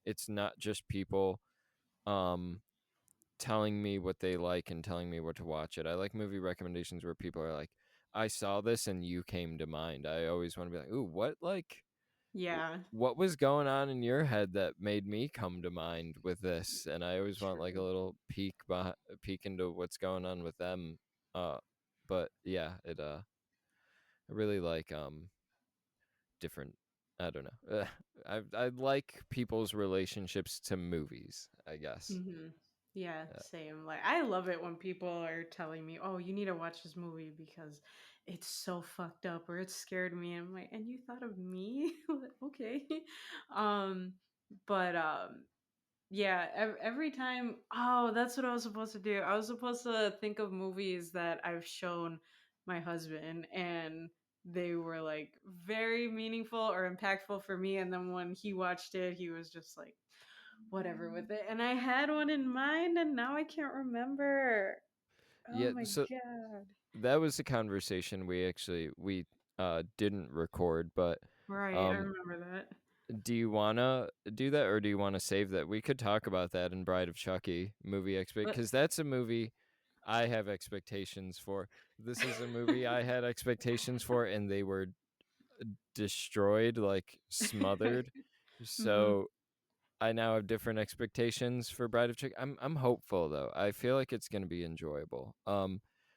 it's not just people um telling me what they like and telling me what to watch it. I like movie recommendations where people are like, I saw this and you came to mind. I always want to be like, ooh, what like Yeah, what was going on in your head that made me come to mind with this? And I always want like a true. little peek into what's going on with them. Uh but yeah, I really like different I don't know. I like people's relationships to movies, I guess. Hmm. Yeah, same. Like I love it when people are telling me, "Oh, you need to watch this movie because it's so fucked up or it scared me." And I'm like, "And you thought of me?" Like, okay. Um, but yeah, every time, oh, that's what I was supposed to do. I was supposed to think of movies that I've shown my husband and they were like very meaningful or impactful for me, and then when he watched it, he was just like whatever with it. And I had one in mind and now I can't remember. Oh Yeah, my so god. that was the conversation we didn't record, but Right, I um remember that. do you wanna do that, or do you wanna save that? We could talk about that in Bride of Chucky movie But because that's a movie I have expectations for. This is a movie I had expectations for, and they were destroyed, like, smothered. Mhm. So, I now have different expectations for Bride of Chucky. I'm hopeful, though. I feel like it's gonna be enjoyable.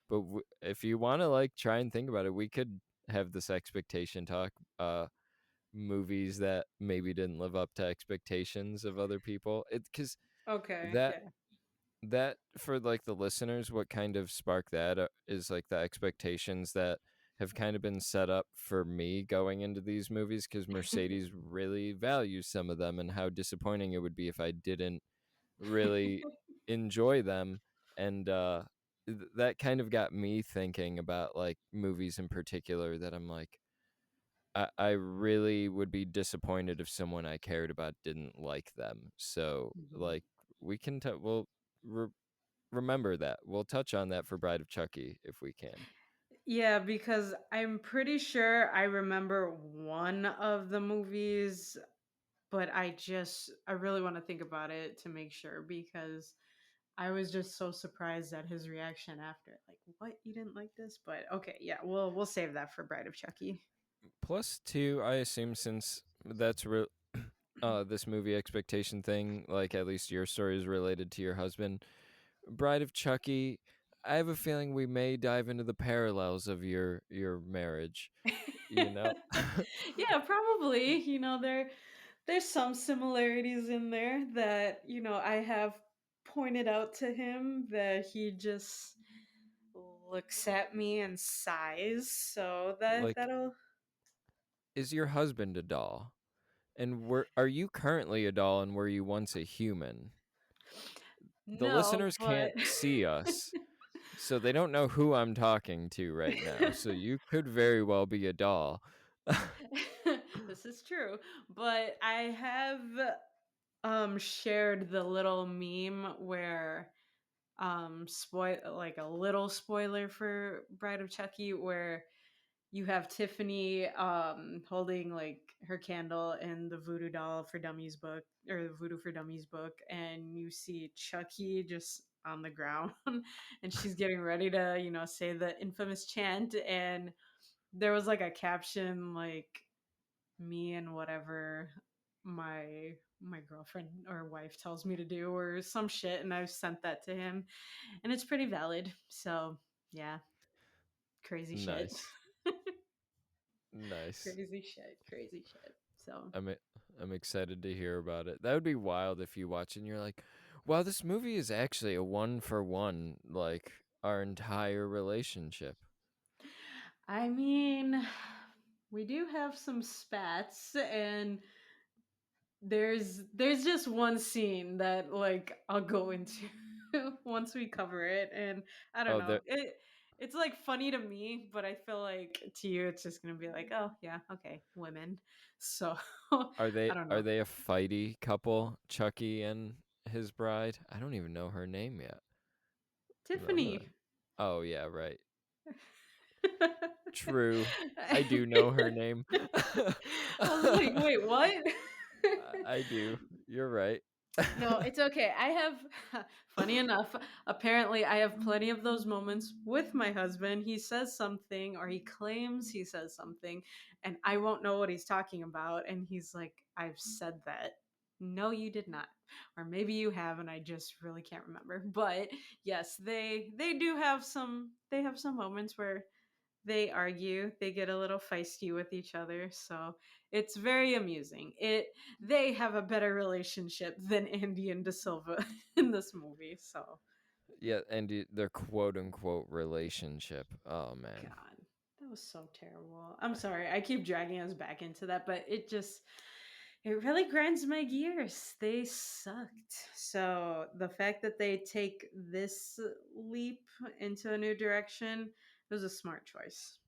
But if you wanna, like, try and think about it, we could have this expectation talk, movies that maybe didn't live up to expectations of other people. Because Okay, that yeah. that for like the listeners, what kind of sparked that is like the expectations that have kind of been set up for me going into these movies because Mercedes really values some of them and how disappointing it would be if I didn't really enjoy them. And that kind of got me thinking about like movies in particular that I'm like, I really would be disappointed if someone I cared about didn't like them. So, Mhm. like, we'll re- remember that. We'll touch on that for Bride of Chucky if we can. Yeah, because I'm pretty sure I remember one of the movies, but I really want to think about it to make sure because I was just so surprised at his reaction after. Like, what? You didn't like this? But okay, yeah, we'll save that for Bride of Chucky. Plus, two, I assume since that's this movie expectation thing, like at least your story is related to your husband, Bride of Chucky. I have a feeling we may dive into the parallels of your marriage. You know. Yeah, probably. There's some similarities in there that, I have pointed out to him that he just looks at me and sighs. So Like, that'll is your husband a doll? And are you currently a doll and were you once a human? The no, listeners but can't see us, so they don't know who I'm talking to right now. So you could very well be a doll. this is true. But I have shared the little meme where spoil like a little spoiler for Bride of Chucky where you have Tiffany holding like her candle in the Voodoo Doll for Dummies book or the Voodoo for Dummies book, and you see Chucky just on the ground and she's getting ready to, say the infamous chant. And there was like a caption like me and whatever my girlfriend or wife tells me to do or some shit, and I've sent that to him and it's pretty valid. So, yeah, crazy shit. Nice. Nice. Crazy shit, crazy shit. So, I'm e- I'm excited to hear about it. That would be wild if you watch it and you're like, "Wow, this movie is actually a one for one like our entire relationship." I mean, we do have some spats, and there's just one scene that like I'll go into once we cover it, and I don't Oh, know. It's like funny to me, but I feel like to you it's just gonna be like, oh yeah, okay, women. So I don't are know. they a fighty couple, Chucky and his bride? I don't even know her name yet. I'm gonna. Tiffany. Oh yeah, right. True. I do know her name. I was like, wait, what? I do. You're right. No, it's okay. I have, funny enough, apparently I have plenty of those moments with my husband. He says something or he claims he says something, and I won't know what he's talking about. And he's like, I've said that. No, you did not. Or maybe you have, and I just really can't remember. But yes, they have some moments where they argue, they get a little feisty with each other, so it's very amusing. They have a better relationship than Andy and De Silva in this movie, so Yeah, and their quote unquote relationship. Oh man. god, that was so terrible. I'm sorry, I keep dragging us back into that, but it really grinds my gears. They sucked. So the fact that they take this leap into a new direction was a smart choice.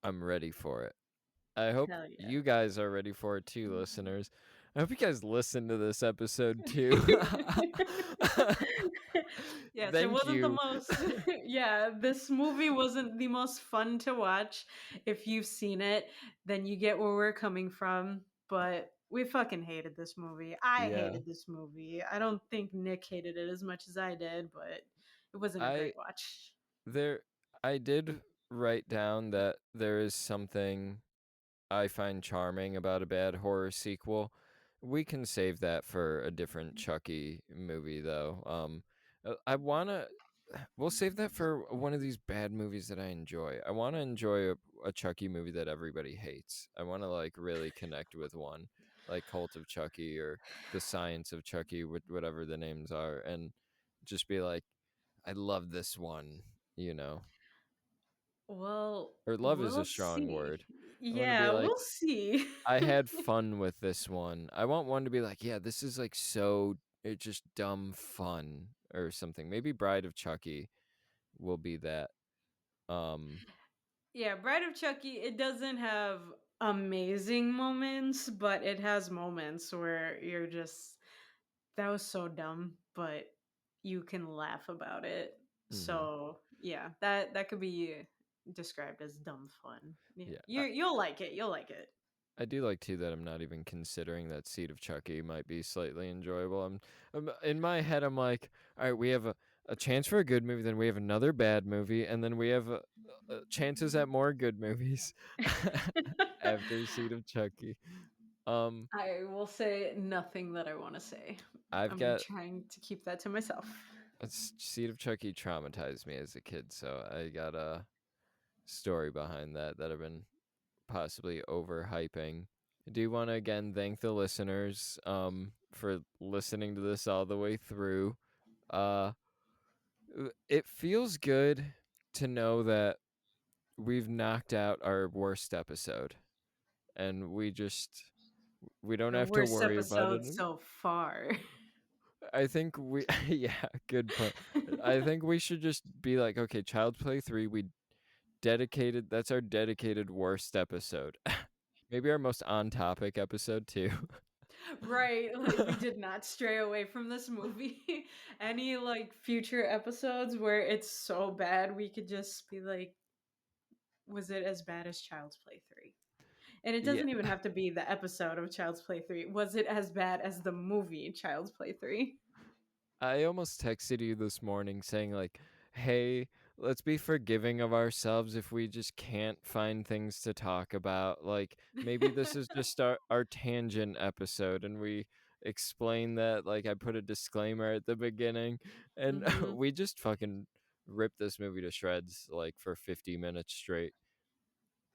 I'm ready for it. I hope Hell yeah. you guys are ready for it too, listeners. I hope you guys listen to this episode too. Yes, it Thank wasn't the you. most yeah, this movie wasn't the most fun to watch. If you've seen it, then you get where we're coming from, but we fucking hated this movie. I Yeah. hated this movie. I don't think Nick hated it as much as I did, but it wasn't a I great watch. there I did write down that there is something I find charming about a bad horror sequel. We can save that for a different Chucky movie though. I want to we'll save that for one of these bad movies that I enjoy. I want to enjoy a Chucky movie that everybody hates. I want to like really connect with one, like Cult of Chucky or The Science of Chucky, whatever the names are, and just be like, I love this one, you know. Well, Or love is a we'll strong see. word. I want to be Yeah, like, we'll see. I had fun with this one. I want one to be like, yeah, this is like so it's just dumb fun or something. Maybe Bride of Chucky will be that. Um Yeah, Bride of Chucky, it doesn't have amazing moments, but it has moments where you're just, that was so dumb, but you can laugh about it. mhm. So yeah, that could be described as dumb fun. Yeah, Yeah. you'll like it. You'll like it. I do like too that I'm not even considering that Seed of Chucky might be slightly enjoyable. I'm in my head. I'm like, all right, we have a chance for a good movie, then we have another bad movie, and then we have chances at more good movies after Seed of Chucky. Um, I will say nothing that I want to say. I've I'm got trying to keep that to myself. Seed of Chucky traumatized me as a kid, so I got a story behind that I've been possibly overhyping. Do you want to again thank the listeners for listening to this all the way through? Uh it feels good to know that we've knocked out our worst episode and we don't The have to worst worry about it. episode so far. I think we yeah, good point. I think we should just be like, okay, Child's Play 3, we dedicated that's our dedicated worst episode. Maybe our most on topic episode too. Right, like we did not stray away from this movie. Any like future episodes where it's so bad, we could just be like, was it as bad as Child's Play 3? And it Yeah. doesn't even have to be the episode of Child's Play 3. Was it as bad as the movie Child's Play 3? I almost texted you this morning saying like, "Hey, let's be forgiving of ourselves if we just can't find things to talk about. Like maybe this is just our tangent episode and we explain that like I put a disclaimer at the beginning and Hmm. we just fucking ripped this movie to shreds like for 50 minutes straight."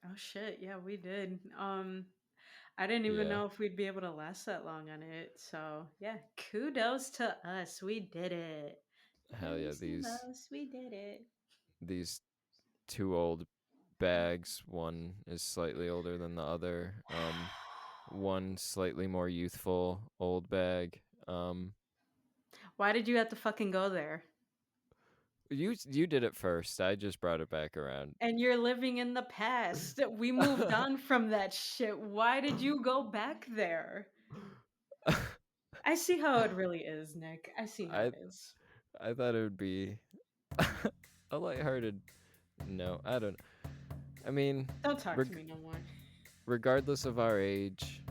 Oh shit, yeah, we did. I didn't even Yeah. know if we'd be able to last that long on it. So yeah, kudos to us. We did it. Hell yeah, Listen us, we did it. these two old bags. One is slightly older than the other. One slightly more youthful old bag. Why did you have to fucking go there? You did it first. I just brought it back around. And you're living in the past. We moved on from that shit. Why did you go back there? I see how it really is, Nick. I see how I it is. I thought it would be a lighthearted. No, I don't. I mean, Don't talk to reg- me no more. regardless of our age,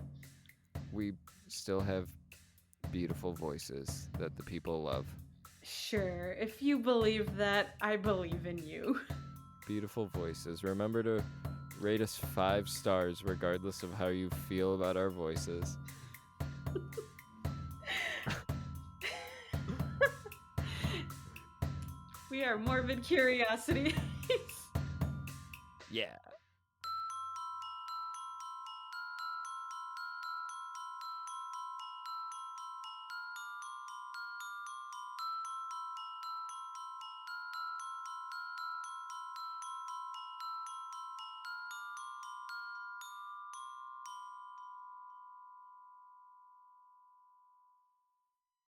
we still have beautiful voices that the people love. Sure, if you believe that, I believe in you. Beautiful voices. Remember to rate us 5 stars, regardless of how you feel about our voices. We are morbid curiosities. Yeah.